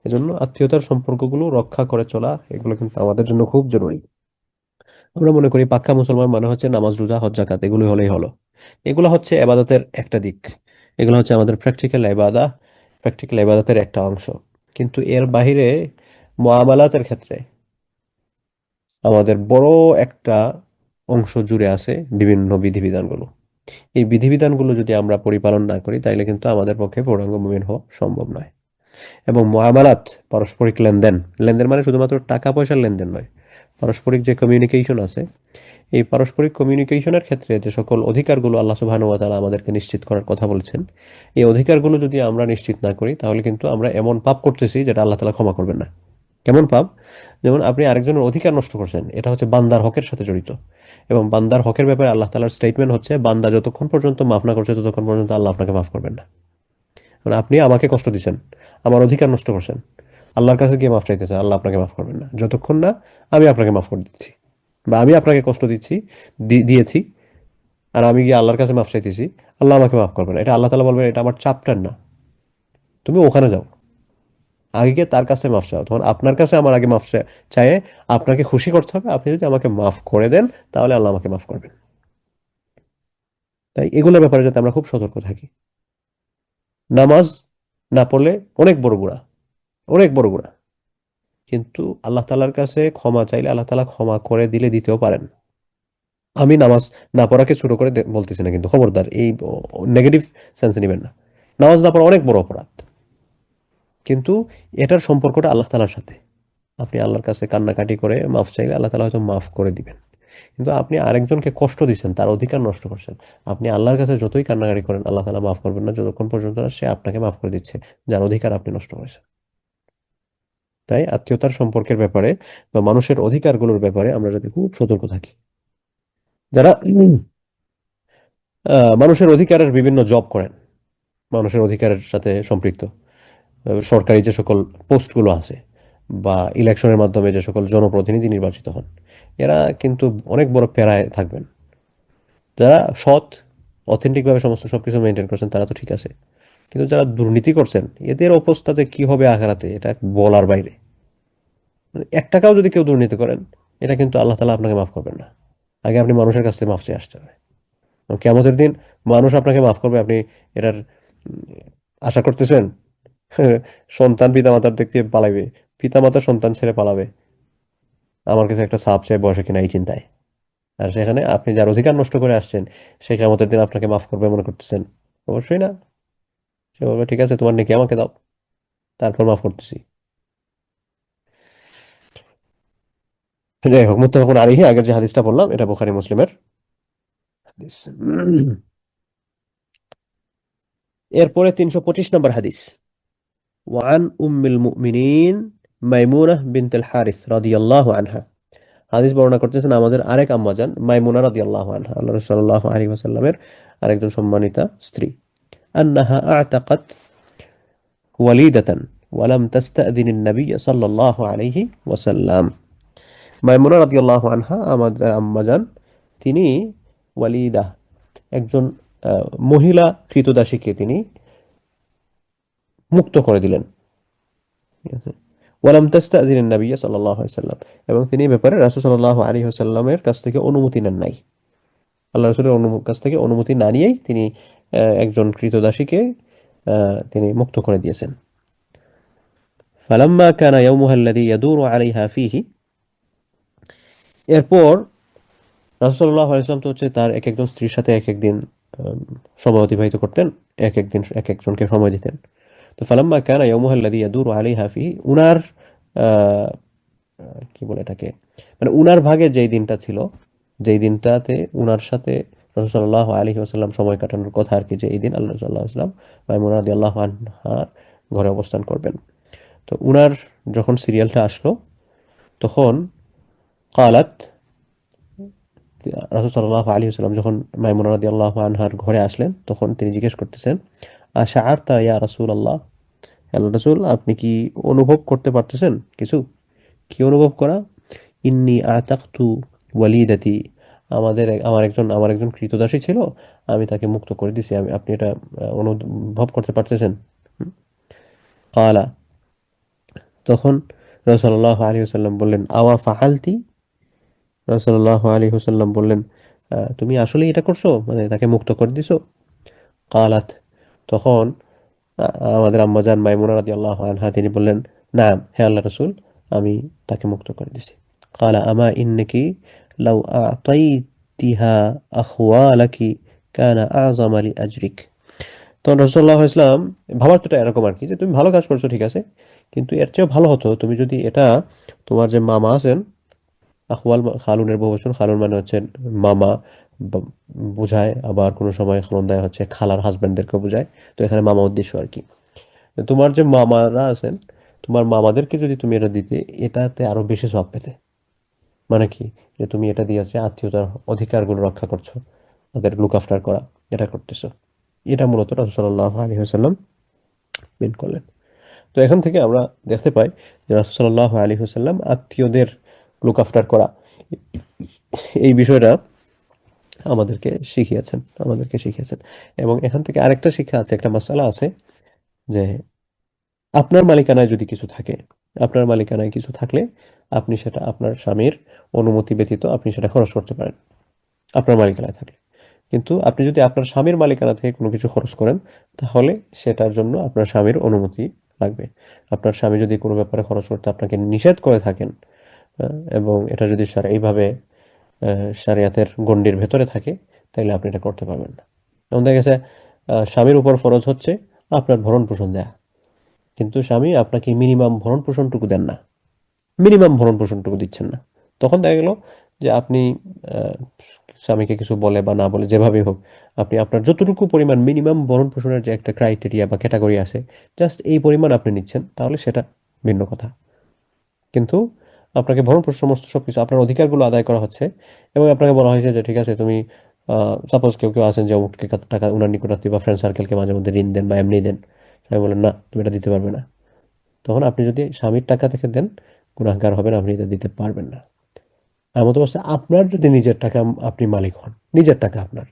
এজন্য আত্মীয়তার সম্পর্কগুলো রক্ষা করে চলা, এগুলো কিন্তু আমাদের জন্য খুব জরুরি। আমরা মনে করি পাক্কা মুসলমান মানে হচ্ছে নামাজ, রোজা, হজ, যাকাত, এগুলো হলেই হলো। এগুলো হচ্ছে ইবাদতের একটা দিক, এগুলো হচ্ছে আমাদের প্র্যাকটিক্যাল ইবাদতের একটা অংশ। কিন্তু এর বাইরে মুআমালাতের ক্ষেত্রে আমাদের বড় একটা অংশ জুড়ে আছে বিভিন্ন বিধিবিধানগুলো। এই বিধিবিধানগুলো যদি আমরা পরিপালন না করি, তাইলে কিন্তু আমাদের পক্ষে পূর্ণাঙ্গ মুমিন হওয়া সম্ভব নয়। এবং মুআমালাত, পারস্পরিক লেনদেন, লেনদেন মানে শুধুমাত্র টাকা পয়সার লেনদেন নয়, পারস্পরিক যে কমিউনিকেশন আছে, এই পারস্পরিক কমিউনিকেশনের ক্ষেত্রে যে সকল অধিকারগুলো আল্লাহ সুবহানাহু ওয়া তাআলা আমাদেরকে নিশ্চিত করার কথা বলছেন, এই অধিকারগুলো যদি আমরা নিশ্চিত না করি, তাহলে কিন্তু আমরা এমন পাপ করতেছি যেটা আল্লাহ তাআলা ক্ষমা করবেন না। কেমন পাপ? যেমন আপনি আরেকজনের অধিকার নষ্ট করছেন, এটা হচ্ছে বান্দার হকের সাথে জড়িত। এবং বান্দার হকের ব্যাপারে আল্লাহ তাআলার স্টেটমেন্ট হচ্ছে, বান্দা যতক্ষণ পর্যন্ত মাফ না করছে ততক্ষণ পর্যন্ত আল্লাহ আপনাকে মাফ করবেন না। মানে আপনি আমাকে কষ্ট দিচ্ছেন, আমার অধিকার নষ্ট করছেন, আল্লাহর কাছে গিয়ে মাফ চাইতেছেন, আল্লাহ আপনাকে মাফ করবেন না যতক্ষণ না আমি আপনাকে মাফ করে দিচ্ছি, বা আমি আপনাকে কষ্ট দিয়েছি, আর আমি গিয়ে আল্লাহর কাছে মাফ চাইতেছি, আল্লাহ আমাকে মাফ করবেন না। এটা আল্লাহ তাআলা বলবেন এটা আমার চ্যাপ্টার না, তুমি ওখানে যাও, আগে গিয়ে তার কাছে মাফ চাও। তখন আপনার কাছে আমার আগে চাইয়ে আপনাকে খুশি করতে হবে। আপনি যদি আমাকে মাফ করে দেন, তাহলে আল্লাহ আমাকে মাফ করবেন। তাই এগুলোর ব্যাপারে যাতে আমরা খুব সতর্ক থাকি। নামাজ না পড়লে অনেক বড় গুনাহ, অনেক বড় গুনাহ। কিন্তু আল্লাহ তাআলার কাছে ক্ষমা চাইলে আল্লাহ তাআলা ক্ষমা করে দিতেও পারেন। আমি নামাজ না পড়াকে ছোট করে বলতেছি না, কিন্তু খবরদার এই নেগেটিভ সেন্সে নেবেন না। নামাজ না পড়া অনেক বড় অপরাধ, কিন্তু এটার সম্পর্কটা আল্লাহ তাআলার সাথে। আপনি আল্লাহর কাছে কান্নাকাটি করে মাফ চাইলে আল্লাহ তাআলা হয়তো মাফ করে দিবেন। কিন্তু আপনি আরেকজনকে কষ্ট দিচ্ছেন, তার অধিকার নষ্ট করছেন। আপনি আল্লাহর কাছে যতই কান্নাকাটি করেন, আল্লাহ তাআলা মাফ করবেন না যতক্ষণ পর্যন্ত না সে আপনাকে মাফ করে দিচ্ছে, যার অধিকার আপনি নষ্ট করেছেন। তাই আত্মীয়তার সম্পর্কের ব্যাপারে বা মানুষের অধিকারগুলোর ব্যাপারে আমরা যাতে খুব সতর্ক থাকি। যারা মানুষের অধিকারের বিভিন্ন জব করেন, মানুষের অধিকারের সাথে সম্পৃক্ত, সরকারি যে সকল পোস্টগুলো আছে, বা ইলেকশনের মাধ্যমে যে সকল জনপ্রতিনিধি নির্বাচিত হন, এরা কিন্তু অনেক বড় পেরায় থাকবেন। যারা সৎ, অথেন্টিকভাবে সমস্ত সবকিছু মেনটেন করছেন, তারা তো ঠিক আছে। কিন্তু যারা দুর্নীতি করছেন, এদের অবস্থাতে কি হবে আখেরাতে, এটা বলার বাইরে। মানে 1 টাকাও যদি কেউ দুর্নীতি করেন, এটা কিন্তু আল্লাহ তাআলা আপনাকে মাফ করবেন না। আগে আপনি মানুষের কাছ থেকে মাফ চেয়ে আসতে হবে। কিয়ামতের দিন মানুষ আপনাকে মাফ করবে, আপনি এটার আশা করতেছেন? সন্তান পিতামাতার দিক থেকে পালাবে, পিতামাতা সন্তান ছেড়ে পালাবে আমার কাছে একটা সাপ চাই বসে কিনা, এই চিন্তায়। আর সেখানে আপনি যার অধিকার নষ্ট করে আসছেন, সে কিয়ামতের দিন আপনাকে মাফ করবে মনে করতেছেন? অবশ্যই না। সে বলবে ঠিক আছে, তোমার নেকি আমাকে দাও, তারপর মাফ করতেছি। যাই হোক, মুত্তাফাকুন আলাইহি, আগের যে হাদিসটা বললাম এটা বুখারী মুসলিমের হাদিস। এরপরে 325 নম্বর হাদিস। ওয়ান উম্মিল মুমিনিন মাইমুনাহ বিনতুল হারিস রাদিয়াল্লাহু আনহা। হাদিস বর্ণনা করতেছেন আমাদের আরেক আম্মাজান মাইমুনা রাদিয়াল্লাহু আনহা, আল্লাহ রাসূল সাল্লাল্লাহু আলাইহি ওয়াসাল্লামের আরেকজন সম্মানিতা স্ত্রী। আন্নাহা আ'তাকাত ওয়ালিদাতান ওয়া লাম তাস্তা'যিনিন নবী সাল্লাল্লাহু আলাইহি ওয়াসাল্লাম। মাইমুনা রাদিয়াল্লাহু আনহা আমাদের আম্মাজান, তিনি ওয়ালিদা, একজন মহিলা কৃতদাসীকে তিনি মুক্ত করে দিলেন। ঠিক আছে? ওয়ালাম তাস্তাযিনিন নবী সাল্লাল্লাহু আলাইহি ওয়াসাল্লাম, এবং তিনি এই ব্যাপারে রাসূল সাল্লাল্লাহু আলাইহি ওয়াসাল্লামের কাছ থেকে অনুমতি নেন নাই। আল্লাহ রাসূলের কাছ থেকে অনুমতি না নিয়েই তিনি একজন কৃতদাসীকে তিনি মুক্ত করে দিয়েছেন। ফালাম্মা কানা ইয়াওমুহা আল্লাযী ইয়াদুরু আলাইহা ফীহি। এরপর রাসূল সাল্লাল্লাহু আলাইহি ওয়াসাল্লাম তো হচ্ছে তার এক একজন স্ত্রীর সাথে এক একদিন সময় অতিবাহিত করতেন, এক একদিন এক একজনকে সময় দিতেন। তো ফালাম্মা কানা ইয়াওমুহা আল্লাযী ইয়াদুরু আলাইহা ফীহি, উনার আহ, কি বলে এটাকে, মানে উনার ভাগে যেই দিনটা ছিল, যেই দিনটাতে উনার সাথে রাসূল সাল্লাল্লাহু আলাইহি ওয়াসাল্লাম সময় কাটানোর কথা আর কি, যে এই দিন আল্লাহ সাল্লাল্লাহু আলাইহি ওয়াসাল্লাম মাইমুনা রাদিয়াল্লাহু আনহার ঘরে অবস্থান করবেন। তো উনার যখন সিরিয়ালটা আসলো, তখন কালাত, রাসূল সাল্লাল্লাহু আলাইহি ওয়াসাল্লাম যখন মাইমুনা রাদিয়াল্লাহু আনহার ঘরে আসলেন, তখন তিনি জিজ্ঞেস করতেছেন, আশআরতা ইয়া রাসূলাল্লাহ, আল্লাহ রাসূল আপনি কি অনুভব করতে পারতেছেন কিছু? কি অনুভব করা? ইন্নী আতাকতু ওয়ালিদাতি, আমার একজন কৃতদাসী ছিল, আমি তাকে মুক্ত করে দিছি। আপনি এটা অনুভব করতে পারতেছেন? হুম? কালা, তখন রাসূল সাল্লাল্লাহু আলাইহি ওয়াসাল্লাম বললেন, আওয়া ফাআলতি, রাসূল সাল্লাল্লাহু আলাইহি ওয়াসাল্লাম বললেন, তুমি আসলেই এটা করছো, মানে তাকে মুক্ত করে দিছো? কালাত, তখন আমাদের আম্মাজান মাইমুনা রাদিয়াল্লাহু আনহা তিনি বললেন, নাম, হে আল্লাহ রাসূল, আমি তাকে মুক্ত করে দিছি। কালা আমা ইন্নাকি লাউ আ'তাইতিহা আখওয়ালাকি কানা আ'যামা লি আজরিক। তখন রাসূলুল্লাহ সাল্লাল্লাহু আলাইহি ওয়াসাল্লাম, ভাবার্থটা এরকম আর কি, যে তুমি ভালো কাজ করছো ঠিক আছে, কিন্তু এর চেয়েও ভালো হতো তুমি যদি এটা তোমার যে মামা আছেন, আখওয়াল খালুনের বহুবচন, খালুন মানে হচ্ছে মামা বা- বোঝায়, আবার কোনো সময় খালুনদায় হচ্ছে খালার হাজবেন্ডদেরকে বোঝায়। তো এখানে মামা উদ্দেশ্য আর কি। তোমার যে মামারা আছেন, তোমার মামাদেরকে যদি তুমি এটা দিতে, এটাতে আরো বেশি সওয়াব পেতে। মানে কি, যে তুমি এটা দিয়ে হচ্ছে আত্মীয়তার অধিকারগুলো রক্ষা করছো, তাদের লুক আফটার করা, এটা করতেছো। এটা মূলত রাসূল সাল্লাল্লাহু আলাইহি ওয়াসাল্লাম মেন করলেন। তো এখান থেকে আমরা দেখতে পাই যে রাসূল সাল্লাল্লাহু আলাইহি ওয়াসাল্লাম আত্মীয়দের লুক আফটার করা, এই বিষয়টা আমাদেরকে শিখিয়েছেন। এবং এখান থেকে আরেকটা শিক্ষা আছে, একটা মাসআলা আছে, যে আপনার মালিকানায় যদি কিছু থাকে, আপনার মালিকানায় কিছু থাকলে আপনি সেটা আপনার স্বামীর অনুমতি ব্যতীত আপনি সেটা খরচ করতে পারেন, আপনার মালিকানায় থাকলে। কিন্তু আপনি যদি আপনার স্বামীর মালিকানা থেকে কোনো কিছু খরচ করেন, তাহলে সেটার জন্য আপনার স্বামীর অনুমতি লাগবে। আপনার স্বামী যদি কোনো ব্যাপারে খরচ করতে আপনাকে নিষেধ করে থাকেন, এবং এটা যদি শারঈভাবে শরিয়াতের গণ্ডির ভেতরে থাকে, তাইলে আপনি এটা করতে পারবেন না। যেমন দেখা গেছে, স্বামীর উপর ফরজ হচ্ছে আপনার ভরণ পোষণ দেয়া, কিন্তু স্বামী আপনাকে মিনিমাম ভরণ পোষণটুকু দেন না, মিনিমাম ভরণ পোষণটুকু দিচ্ছেন না। তখন দেখা গেল যে আপনি আহ, স্বামীকে কিছু বলে বা না বলে যেভাবেই হোক, আপনি আপনার যতটুকু পরিমাণ মিনিমাম ভরণ পোষণের যে একটা ক্রাইটেরিয়া বা ক্যাটাগরি আছে, জাস্ট এই পরিমাণ আপনি নিচ্ছেন, তাহলে সেটা ভিন্ন কথা। কিন্তু আপনাকে ভরণ পোষণ সমস্ত সবকিছু আপনার অধিকারগুলো আদায় করা হচ্ছে, এবং আপনাকে বলা হয়েছে যে ঠিক আছে, তুমি সাপোজ কেউ কেউ আছেন যে অমুককে টাকা উনার নিকটাত্মীয় বা ফ্রেন্ড সার্কেলকে মাঝে মধ্যে ঋণ দেন বা এমনি দেন, আমি বলেন না তুমি এটা দিতে পারবে না, তখন আপনি যদি স্বামীর টাকা থেকে দেন, গুনাহগার হবেন, আপনি এটা দিতে পারবেন না। আর মতো অবস্থা আপনার যদি নিজের টাকা, আপনি মালিক হন, নিজের টাকা আপনার,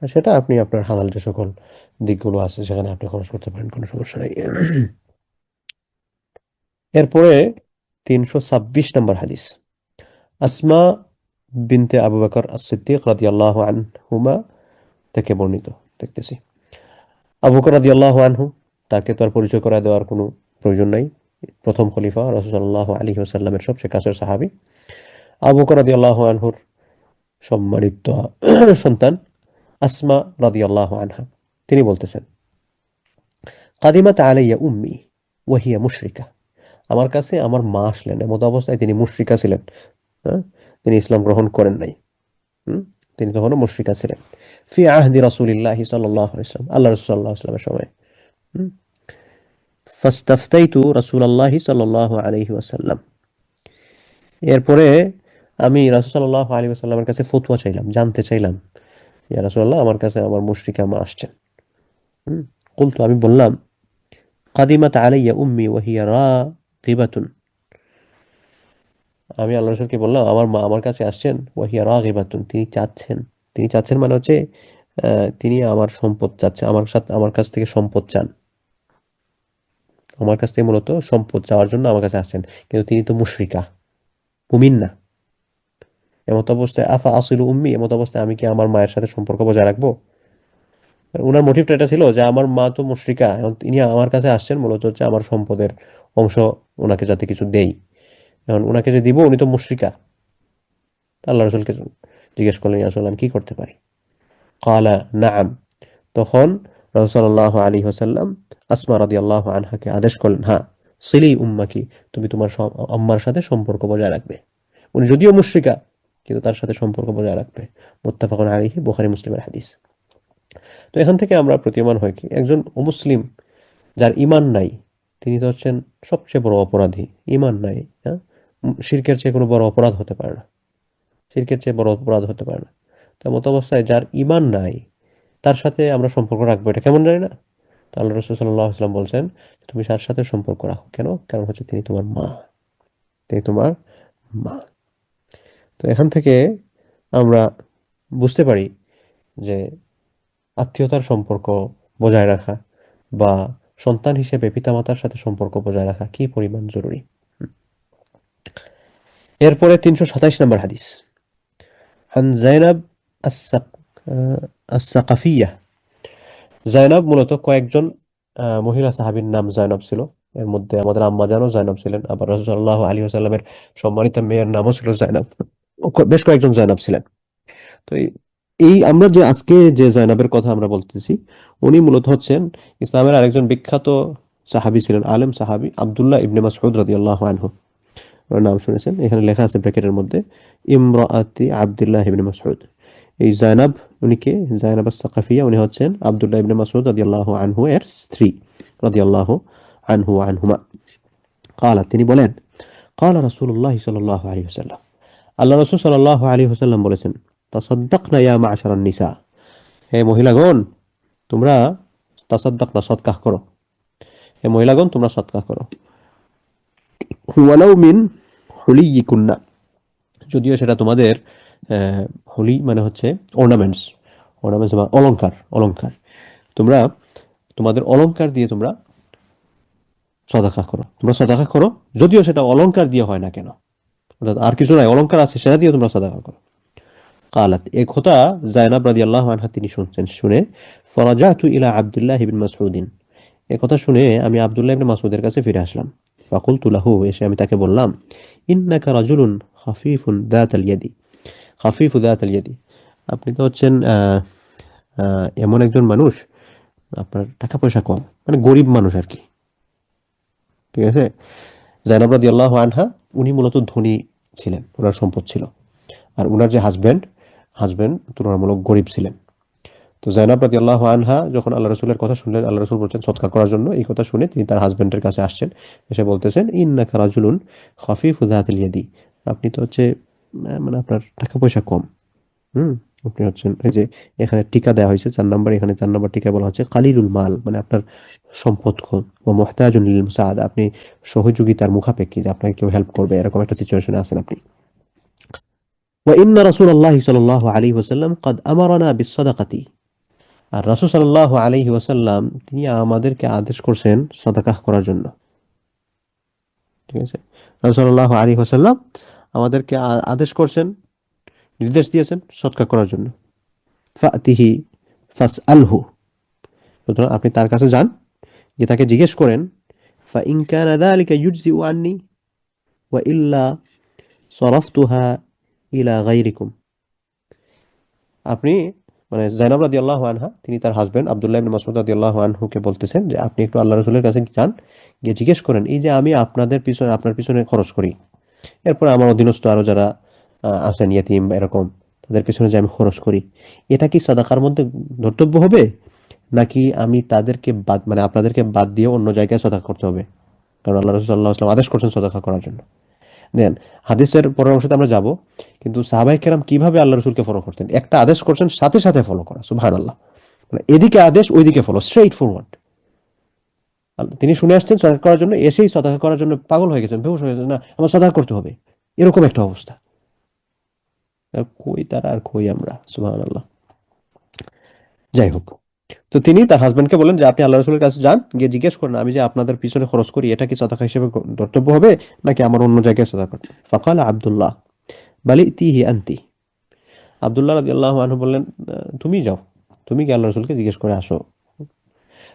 আর সেটা আপনি আপনার হালাল যে সকল দিকগুলো আছে সেখানে আপনি খরচ করতে পারেন, কোনো সমস্যা নেই। এরপরে 326 নম্বর হাদিস, আসমা বিনতে আবু বকর as-সিদ্দিক রাদিয়াল্লাহু আনহুমা থেকে বর্ণিত। দেখতেছি, আবু বকর রাদিয়াল্লাহু আনহু, তাকে তো আর পরিচয় করায় দেওয়ার কোনো প্রয়োজন নাই, প্রথম খলিফা, রাসূল সাল্লাল্লাহু আলাইহি ওয়াসাল্লামের সবচেয়ে কাছের সাহাবী। আবু বকর রাদিয়াল্লাহু আনহুর সম্মানিত সন্তান আসমা রাদিয়াল্লাহু আনহা, তিনি বলতেছেন, কাদিমাত আলাইয়া উম্মি ওয়াহিয়া মুশরিকা, আমার কাছে আমার মা আসলেন, এমত অবস্থায় তিনি মুশরিকা ছিলেন। হ্যাঁ, তিনি ইসলাম গ্রহণ করেন নাই। হুম, তিনি তখনও মুশরিকা ছিলেন। ফি আহদি রাসূলিল্লাহি সাল্লাল্লাহু আলাইহি ওয়াসাল্লাম, আল্লাহ রাসূল সাল্লাল্লাহু আলাইহি ওয়াসাল্লামের সময়। হুম, ফাস্তাফতাইতু রাসূলুল্লাহি সাল্লাল্লাহু আলাইহি ওয়াসাল্লাম, এরপরে আমি রাসূল সাল্লাল্লাহু আলাইহি ওয়াসাল্লামের কাছে ফতোয়া চাইলাম, জানতে চাইলাম, ইয়া রাসূলুল্লাহ, আমার কাছে আমার মুশরিকা মা আসছেন। হুম, কুলতু, আমি বললাম, কাদিমাত আলাইয়া উম্মি ওয়াহিয়া রাগিবাতুন, আমি আল্লাহ রাসূলকে বললাম আমার মা আমার কাছে আসছেন, ওয়াহিয়া রাগিবাতুন, তিনি চাচ্ছেন, তিনি চাচ্ছেন মানে হচ্ছে তিনি আমার সম্পদ চাচ্ছে, আমার কাছ থেকে সম্পদ চান, আমার কাছ থেকে মূলত সম্পদ চাওয়ার জন্য আমার কাছে আসছেন, কিন্তু তিনি তো মুশরিকা, মুমিন না। এমত অবস্থায় আফা আসিলু উম্মি, এমত অবস্থায় আমি কি আমার মায়ের সাথে সম্পর্ক বজায় রাখবো? উনার মোটিভটা এটা ছিল যে আমার মা তো মুশরিকা, এখন তিনি আমার কাছে আসছেন মূলত হচ্ছে আমার সম্পদের অংশ ওনাকে যাতে কিছু দেই, এখন ওনাকে যে দিব উনি তো মুশরিকা। আল্লাহ রসুলকে জিজ্ঞেস করলেন, ইয়া রাসূলুল্লাহ, আমি কি করতে পারি? কালা নাআম, তখন রাসূল সাল্লাল্লাহু আলাইহি ওয়াসাল্লাম আসমা রাদিয়াল্লাহু আনহাকে আদেশ করলেন, হ্যাঁ, সিলি উম্মাকি, তুমি তোমার আম্মার সাথে সম্পর্ক বজায় রাখবে। উনি যদিও মুশরিকা, কিন্তু তার সাথে সম্পর্ক বজায় রাখবে। মুত্তাফাকুন আলাইহি, বুখারী মুসলিমের হাদিস। তো এখান থেকে আমরা প্রতীয়মান হয় কি, একজন অমুসলিম যার ঈমান নাই, তিনি তো হচ্ছেন সবচেয়ে বড় অপরাধী। ঈমান নাই, হ্যাঁ, শিরকের চেয়ে কোনো বড় অপরাধ হতে পারে না, শিরকের চেয়ে বড় অপরাধ হতে পারে না। তেমত অবস্থায় যার ঈমান নাই তার সাথে আমরা সম্পর্ক রাখবো, এটা কেমন জানি না? তো আল্লাহ রাসূল সাল্লাল্লাহু আলাইহি ওয়াসাল্লাম বলছেন, তুমি তার সাথে সম্পর্ক রাখো। কেন? কারণ হচ্ছে তিনি তোমার মা, তিনি তোমার মা। তো এখান থেকে আমরা বুঝতে পারি যে আত্মীয়তার সম্পর্ক বজায় রাখা বা সন্তান হিসেবে পিতামাতার সাথে সম্পর্ক বজায় রাখা কি পরিমাণ জরুরি। এরপরে 327 নম্বর হাদিস। আন যায়নাব আস-সাকাফিয়্যাহ। যায়নাব মূলত কয়েকজন মহিলা সাহাবীর নাম যায়নাব ছিল। এর মধ্যে আমাদের আম্মা জানও যায়নাব ছিলেন, আবার রাসূল সাল্লাল্লাহু আলাইহি ওয়াসাল্লামের সম্মানিত মেয়ের নামও ছিল যায়নাব। বেশ কয়েকজন যায়নাব ছিলেন। তো এই আমরা যে আজকে যে জয়নাবের কথা আমরা বলতেছি, উনি মূলত হচ্ছেন ইসলামের আরেকজন বিখ্যাত সাহাবী ছিলেন, আলেম সাহাবী আব্দুল্লাহ ইবনে মাসউদ রাদিয়াল্লাহু আনহু। ওনার নাম শুনেছেন, এখানে লেখা আছে ব্র্যাকেটের মধ্যে ইমরাআতি আব্দুল্লাহ ইবনে মাসউদ। এই জায়নাব, উনি কে? জায়নাব আস-সাকাফিয়া, উনি হচ্ছেন আব্দুল্লাহ ইবনে মাসউদ রাদিয়াল্লাহু আনহু এর স্ত্রী রাদিয়াল্লাহু আনহু আনহুমা। قال, তিনি বলেন, قال রাসূলুল্লাহ সাল্লাল্লাহু আলাইহি ওয়াসাল্লাম, আল্লাহ রাসূল সাল্লাল্লাহু আলাইহি ওয়াসাল্লাম বলেছেন, তাসাদ্দাকনা ইয়া মা'শারান নিসা, হে মহিলাগণ তোমরা তাসাদ্দাকনা, সদকাহ করো। হে মহিলাগণ তোমরা সদকাহ করো। ওয়ালাউ মিন হুলিয়িকুন্না, যদিও সেটা তোমাদের হুলি মানে হচ্ছে অর্নামেন্টস, অর্নামেন্টস বা অলংকার, অলংকার। তোমরা তোমাদের অলংকার দিয়ে তোমরা সদাকা করো, তোমরা সদাকা করো, যদিও সেটা অলংকার দিয়ে হয় না কেন, অর্থাৎ আর কিছু নাই, অলংকার আছে সেটা দিয়ে তোমরা সদাকা করো। কালাত, এই কথা জায়নাব রাদিয়াল্লাহু আনহা তিনি শুনছেন, শুনে ফারাজাতু ইলা আব্দুল্লাহ ইবনে মাসউদিন, এই কথা শুনে আমি আব্দুল্লাহ ইবনে মাসউদের কাছে ফিরে আসলাম। ফাকুলতু লাহু, এসে আমি তাকে বললাম, ইন্নাকা রাজুলুন খাফিফুন যাতাল ইয়াদি, খাফিফু যাতাল ইয়াদি, আপনি তো হচ্ছেন এমন একজন মানুষ, আপনার টাকা পয়সা কম, মানে গরিব মানুষ আর কি, ঠিক আছে? জায়নাব রাদিয়াল্লাহু আনহা উনি মূলত ধনী ছিলেন, ওনার সম্পদ ছিল, আর ওনার যে হাজব্যান্ড, হাজব্যান্ড তুলনামূলক গরিব ছিলেন। তো জায়নাব রাদিয়াল্লাহু আনহা যখন আল্লাহ রাসূলের কথা শুনলেন, আল্লাহ রাসূল বলছেন সদকা করার জন্য, এই কথা শুনে তিনি তার হাজব্যান্ডের কাছে আসছেন, এসে বলতেছেন, ইন্নাকা রাজুলুন খাফিফু যাতিল ইয়াদি, আপনি তো হচ্ছে মানে আপনার টাকা পয়সা কম। হুম, আপনি হচ্ছেন, এই যে এখানে টিকা দেওয়া হয়েছে 4 নাম্বার, এখানে 4 নাম্বার টিকা বলা হচ্ছে কালিলুল মাল, মানে আপনার সম্পদ কম, ও মুহতাজুন লিল মুসাআদা, আপনি সহযোগিতার মুখাপেক্ষী, যে আপনাকে কেউ হেল্প করবে, এরকম একটা সিচুয়েশনে আছেন আপনি। ওয়া ইন্না রাসূলুল্লাহি সাল্লাল্লাহু আলাইহি ওয়াসাল্লাম ক্বাদ আমারানা বিস-সাদাকাতি, আর রাসূল সাল্লাল্লাহু আলাইহি ওয়াসাল্লাম তিনি আমাদেরকে আদেশ করছেন সাদাকাহ করার জন্য, ঠিক আছে? রাসূল সাল্লাল্লাহু আলাইহি ওয়াসাল্লাম আমাদেরকে আদেশ করছেন, নির্দেশ দিয়েছেন সদকা করার জন্য। ফাতিহি ফাসআলহু, সুতরাং আপনি তার কাছে যান, গিয়ে তাকে জিজ্ঞেস করেন, ফা ইন কানা যালিকা ইউজজিউ আন্নি ওয়া ইল্লা সরাফতুহা ইলা গায়রিকুম। আপনি মানে জায়নাব রাদিয়াল্লাহু আনহা তিনি তার হাজবেন্ড আব্দুল্লাহ ইবনে মাসউদ রাদিয়াল্লাহু আনহুকে বলতেছেন যে আপনি একটু আল্লাহ রাসূলের কাছে যান, গিয়ে জিজ্ঞেস করেন, এই যে আমি আপনাদের পিছনে, আপনার পিছনে খরচ করি, এরপর আমার অধীনস্থ আরো যারা আছেন ইয়াতিম এরকম, তাদের পিছনে যে আমি খরচ করি, এটা কি সাদাকার মধ্যে ধর্তব্য হবে, নাকি আমি তাদেরকে বাদ, মানে আপনাদেরকে বাদ দিয়ে অন্য জায়গায় সদাকা করতে হবে? কারণ আল্লাহ রাসূল সাল্লাল্লাহু আলাইহি ওয়াসাল্লাম আদেশ করছেন সদাকা করার জন্য। দেন হাদিসের পরের অংশতে আমরা যাব, কিন্তু সাহাবায়ে কেরাম কিভাবে আল্লাহ রাসূলকে ফলো করতেন, একটা আদেশ করছেন সাথে সাথে ফলো করা, সুবহানাল্লাহ, মানে এদিকে আদেশ ওইদিকে ফলো, স্ট্রেইট ফরওয়ার্ড। তিনি শুনে আসছেন সদাকা করার জন্য, এসেই সদাকা করার জন্য পাগল হয়ে গেছেন, বেহুশ হয়ে গেছেন, না আমার সদাকা করতে হবে, এরকম একটা অবস্থা। কই তারা আর কই আমরা, সুবহানাল্লাহ। যাই হোক, তো তিনি তার হাজবেন্ডকে বলেন যে আপনি আল্লাহ রাসূলের কাছে যান, গিয়ে জিজ্ঞেস করেন আমি যে আপনাদের পিছনে খরচ করি, এটা কি সাদাকা হিসেবে ধর্তব্য হবে, নাকি আমার অন্য জায়গায় সাদাকা করতে? ফাকাল আব্দুল্লাহ বাল ইতিহি আনতি, আব্দুল্লাহ রাদিয়াল্লাহু আনহু বললেন, তুমি যাও, তুমি কি আল্লাহ রাসূলকে জিজ্ঞেস করে আসো।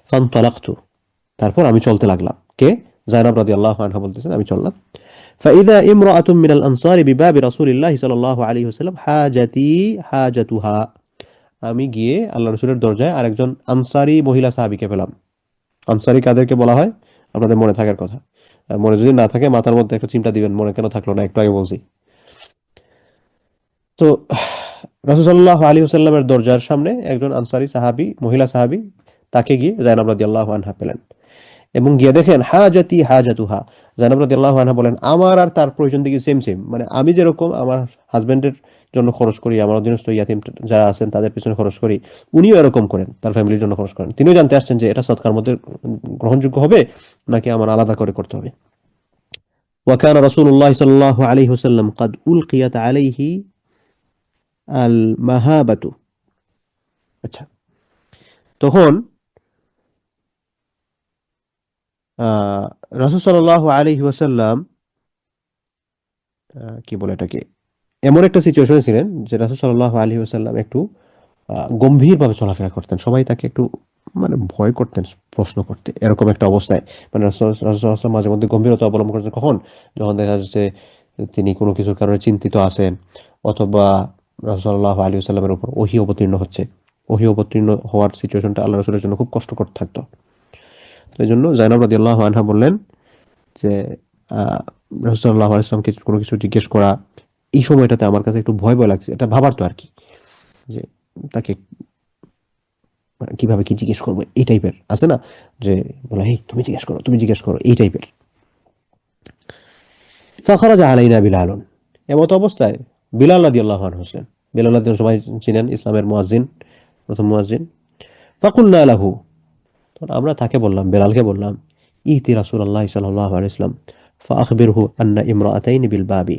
ফানতালাকতু, তারপর আমি চলতে লাগলাম। কে? জায়নাব রাদিয়াল্লাহু আনহা বলতেছেন, আমি চললাম। ফাইদা ইমরাআতুম মিনাল আনসারি বিবাবি রাসূলিল্লাহি সাল্লাল্লাহু আলাইহি ওয়াসাল্লাম হাজাতি হাজাতুহা, আমি গিয়ে আল্লাহ রাসূলের দরজায় আরেকজন আনসারী মহিলা সাহাবীকে পেলাম। আনসারী কাদেরকে বলা হয় আপনাদের মনে থাকার কথা, আর মনে যদি না থাকে মাথার মধ্যে একটা চিন্তা দিবেন, মনে কেন থাকলো না, একটু আগে বলছি। তো রাসূল সাল্লাল্লাহু আলাইহি ওয়াসাল্লামের দরজার সামনে একজন আনসারী সাহাবী, মহিলা সাহাবী, তাকে গিয়ে জায়নাব রাদিয়াল্লাহু আনহা পেলেন, এবং গিয়ে দেখেন হাজাতি হাজাতুহা, জায়নাব রাদিয়াল্লাহু আনহা বলেন আমার আর তার প্রয়োজন দেখি সেম সেম, মানে আমি যেরকম আমার হাজবেন্ডের জন্য খরচ করি, আমার অধীনস্থ ইয়াতিম যারা আছেন তাদের পিছনে খরচ করি, উনিও এরকম করেন, তার ফ্যামিলির জন্য খরচ করেন। তিনিও জানতে আসছেন যে এটা সদকার মধ্যে গ্রহণযোগ্য হবে নাকি আমার আলাদা করে করতে হবে। وكان رسول الله صلى الله عليه وسلم قد ألقيت عليه المهابة। আচ্ছা, তখন রাসূল সাল্লাল্লাহু আলাইহি ওয়াসাল্লাম কি বলে এটাকে, এমন একটা সিচুয়েশনে ছিলেন যে রাসূল সাল্লাল্লাহু আলাইহি ওয়াসাল্লাম একটু গম্ভীরভাবে চলাফেরা করতেন, সবাই তাকে একটু মানে ভয় করতেন প্রশ্ন করতে, এরকম একটা অবস্থায়। মানে রাসূল সাল্লাল্লাহু আলাইহি ওয়াসাল্লাম মাঝে মধ্যে গম্ভীরতা অবলম্বন করতেন কখন, যখন দেখা যাচ্ছে তিনি কোনো কিছুর কারণে চিন্তিত আছেন, অথবা রাসূল সাল্লাল্লাহু আলাইহি ওয়াসাল্লামের উপর ওহী অবতীর্ণ হচ্ছে। ওহী অবতীর্ণ হওয়ার সিচুয়েশনটা আল্লাহ রাসূলের জন্য খুব কষ্টকর থাকতো। তো এই জন্য জাইনাব রাদিয়াল্লাহু আনহা বললেন যে রাসূল সাল্লাল্লাহু আলাইহি ওয়াসাল্লামকে কোনো কিছু জিজ্ঞেস করা এই সময়টাতে আমার কাছে একটু ভয় ভয় লাগছে, এটা ভাবার তো আর কি, যে তাকে মানে কিভাবে কি জিজ্ঞেস করবো, এই টাইপের আছে না, যে বলা এই তুমি জিজ্ঞেস করো, তুমি জিজ্ঞেস করো, এই টাইপের। ফাখরাজা আলাইনা বিলালুন, এমত অবস্থায় বিলাল রাদিয়াল্লাহু আনহু হোসেন, বিলাল রাদিয়াল্লাহু সবাই চিনেন, ইসলামের মুয়াজ্জিন, প্রথম মুয়াজ্জিন। ফাকুলনা লাহু, তখন আমরা তাকে বললাম, বেলালকে বললাম, ইতি রাসূলুল্লাহ সাল্লাল্লাহু আলাইহি ওয়াসাল্লাম ফাআখবিরহু আন্না ইমরাআতাইনি বিল বাবি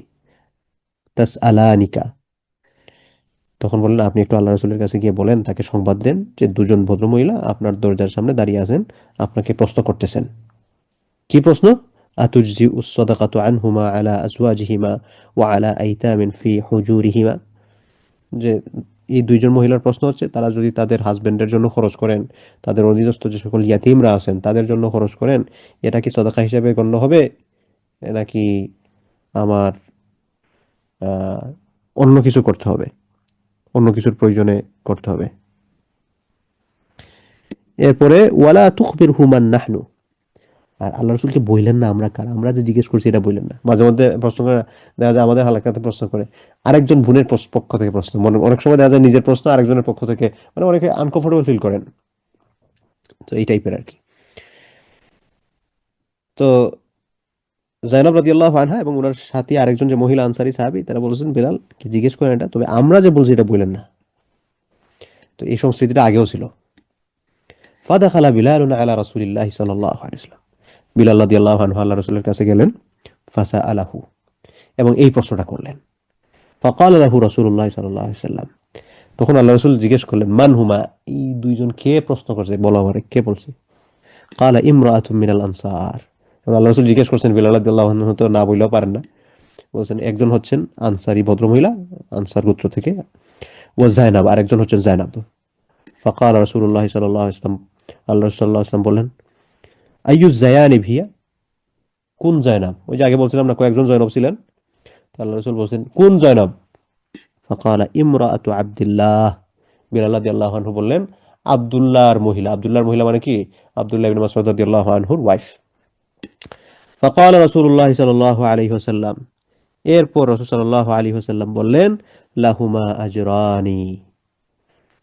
তাসআলানিকা। তখন বললেন, আপনি একটু আল্লাহ রাসূলের কাছে গিয়ে বলেন, তাকে সংবাদ দেন যে দুজন ভদ্রমহিলা আপনার দরজার সামনে দাঁড়িয়ে আছেন, আপনাকে প্রশ্ন করতেছেন। কি প্রশ্ন? আতুজজি উস-সাদাকাতু আনহুমা আলা আজওয়াজিহিমা ওয়া আলা আইতামিন ফি হুজুরিহিমা, যে এই দুইজন মহিলার প্রশ্ন হচ্ছে, তারা যদি তাদের হাজবেন্ডের জন্য খরচ করেন, তাদের অধীনস্থ যে সকল ইয়াতিমরা আছেন তাদের জন্য খরচ করেন, এটা কি সাদাকা হিসেবে গণ্য হবে নাকি আমার আহ, অন্য কিছু করতে হবে, অন্য কিছুর প্রয়োজনে করতে হবে। এরপরে ওয়ালা তুখবির হুমান নাহনু, আর আল্লাহ রসুলকে বললেন না আমরা কারা, আমরা যে জিজ্ঞেস করছি এটা বললেন না। মাঝে মধ্যে প্রশ্ন করে, দেখা যায় আমাদের হালাকাতে প্রশ্ন করে আরেকজন বোনের পক্ষ থেকে প্রশ্ন, মনে অনেক সময় দেখা যায় নিজের প্রশ্ন আরেকজনের পক্ষ থেকে, মানে অনেকে আনকমফোর্টেবল ফিল করেন, তো এই টাইপের আর কি। তো জাইনাব রাদিয়াল্লাহু আনহা এবং ওনার সাথী আরেকজন যে মহিলা আনসারী সাহাবী, তারা বলেছেন বেলাল কি জিজ্ঞেস করেন এটা, তবে আমরা যে বলছি এটা বললেন না। তো এই সংস্কৃতিটা আগেও ছিল। ফাদাখালা বিলালুন আলা রাসূলিল্লাহি সাল্লাল্লাহু আলাইহি ওয়াসাল্লাম, বিলাল রাদিয়াল্লাহু আনহু আল্লাহ রাসূলের কাছে গেলেন। ফাসা আলাহু, এবং এই প্রশ্নটা করলেন। ফাকাল লাহু রাসূলুল্লাহ সাল্লাল্লাহু আলাইহি ওয়াসাল্লাম, তখন আল্লাহ রাসূল জিজ্ঞেস করলেন, মান হুমা, এই দুইজন কে প্রশ্ন করছে, বলো আমারে কে বলছে। কালা ইমরাআতুম মিনাল আনসার, এবং আল্লাহ রাসূল জিজ্ঞেস করছেন, বিলাল রাদিয়াল্লাহু আনহু তো না বললেও পারেন না, বলছেন একজন হচ্ছেন আনসারী ভদ্রমহিলা, আনসার গোত্র থেকে, ও জায়নাব, আরেকজন হচ্ছেন জায়নাব। ফাকাল রাসূলুল্লাহ সাল্লাল্লাহু আলাইহি ওয়াসাল্লাম, আল্লাহ রাসূল সাল্লাল্লাহু আলাইহি ওয়াসাল্লাম বললেন, আইয়ু জায়ানি ভিয়া, কোন জয়নাব, ওই যে আগে বলছিলাম না কয়েকজন জয়নব ছিলেন, তো আল্লাহ রাসূল বলছেন কোন জয়নব। ফাকালা ইমরাআতু আব্দুল্লাহ, বিলাল রাদিয়াল্লাহু আনহু বললেন আব্দুল্লাহর মহিলা। আব্দুল্লাহর মহিলা মানে কি? আব্দুল্লাহ ইবনে মাসউদ রাদিয়াল্লাহু আনহুর ওয়াইফ। ফাকালা রাসূলুল্লাহ সাল্লাল্লাহু আলাইহি ওয়াসাল্লাম, এরপর রাসূল সাল্লাল্লাহু আলাইহি ওয়াসাল্লাম বললেন, লাহুমা আজরানি,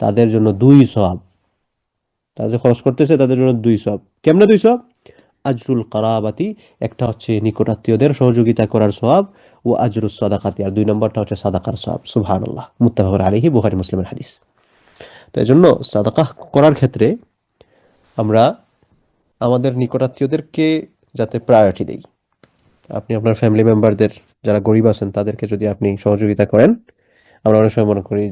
তাদের জন্য দুই সওয়াব, তারা যে খরচ করতেছে তাদের জন্য দুই সওয়াব। কেমনে দুই সওয়াব? আজরুল কারাবাতি, একটা হচ্ছে নিকটাত্মীয়দের সহযোগিতা করার সওয়াব, ও আজরুস সাদাকাতি, আর দুই নম্বরটা হচ্ছে সাদাকার সওয়াব। সুবহানাল্লাহ, মুত্তাফাকুন আলাইহি, বুখারী মুসলিমের হাদিস। তো এই জন্য সাদাকা করার ক্ষেত্রে আমরা আমাদের নিকটাত্মীয়দেরকে যাতে প্রায়োরিটি দেই। আপনি আপনার ফ্যামিলি মেম্বারদের যারা গরিব আছেন তাদেরকে যদি আপনি সহযোগিতা করেন, আমরা অনেক সময় মনে করি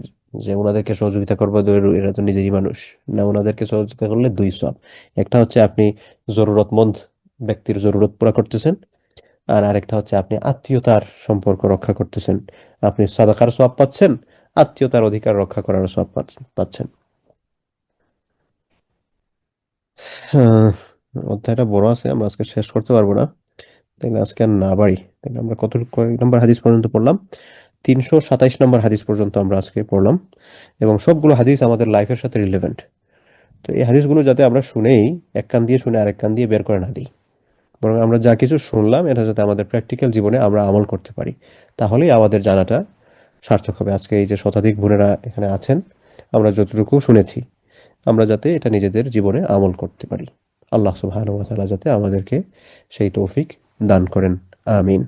যে ওনাদেরকে সহযোগিতা করবো, এরা তো নিজেরই মানুষ, না, ওনাদেরকে সহযোগিতা করলে দুই সওয়াব। একটা হচ্ছে আপনি জরুরতমন্দ ব্যক্তির জরুরত পুরা করতেছেন, আর আরেকটা হচ্ছে আপনি আত্মীয়তার সম্পর্ক রক্ষা করতেছেন। আপনি সাদাকার সওয়াব পাচ্ছেন, আত্মীয়তার অধিকার রক্ষা করার সওয়াব পাচ্ছেন। আহ, অধ্যায়টা বড় আছে, আমরা আজকে শেষ করতে পারবো না, তাহলে আজকে আর না বাড়ি। তাহলে আমরা কয়েক নম্বর হাদিস পর্যন্ত পড়লাম? 327 নম্বর হাদিস পর্যন্ত আমরা আজকে পড়লাম, এবং সবগুলো হাদিস আমাদের লাইফের সাথে রিলেভেন্ট। তো এই হাদিসগুলো যাতে আমরা শুনেই, এক কান দিয়ে শুনে আরেক কান দিয়ে বের করে না দিই, বরং আমরা যা কিছু শুনলাম এটা যাতে আমাদের প্র্যাকটিক্যাল জীবনে আমরা আমল করতে পারি, তাহলেই আমাদের জানাটা সার্থক হবে। আজকে এই যে শতাধিক বোনেরা এখানে আছেন, আমরা যতটুকু শুনেছি আমরা যাতে এটা নিজেদের জীবনে আমল করতে পারি। আল্লাহ সুবহানাহু ওয়া তাআলা যাতে আমাদেরকে সেই তৌফিক দান করেন, আমিন।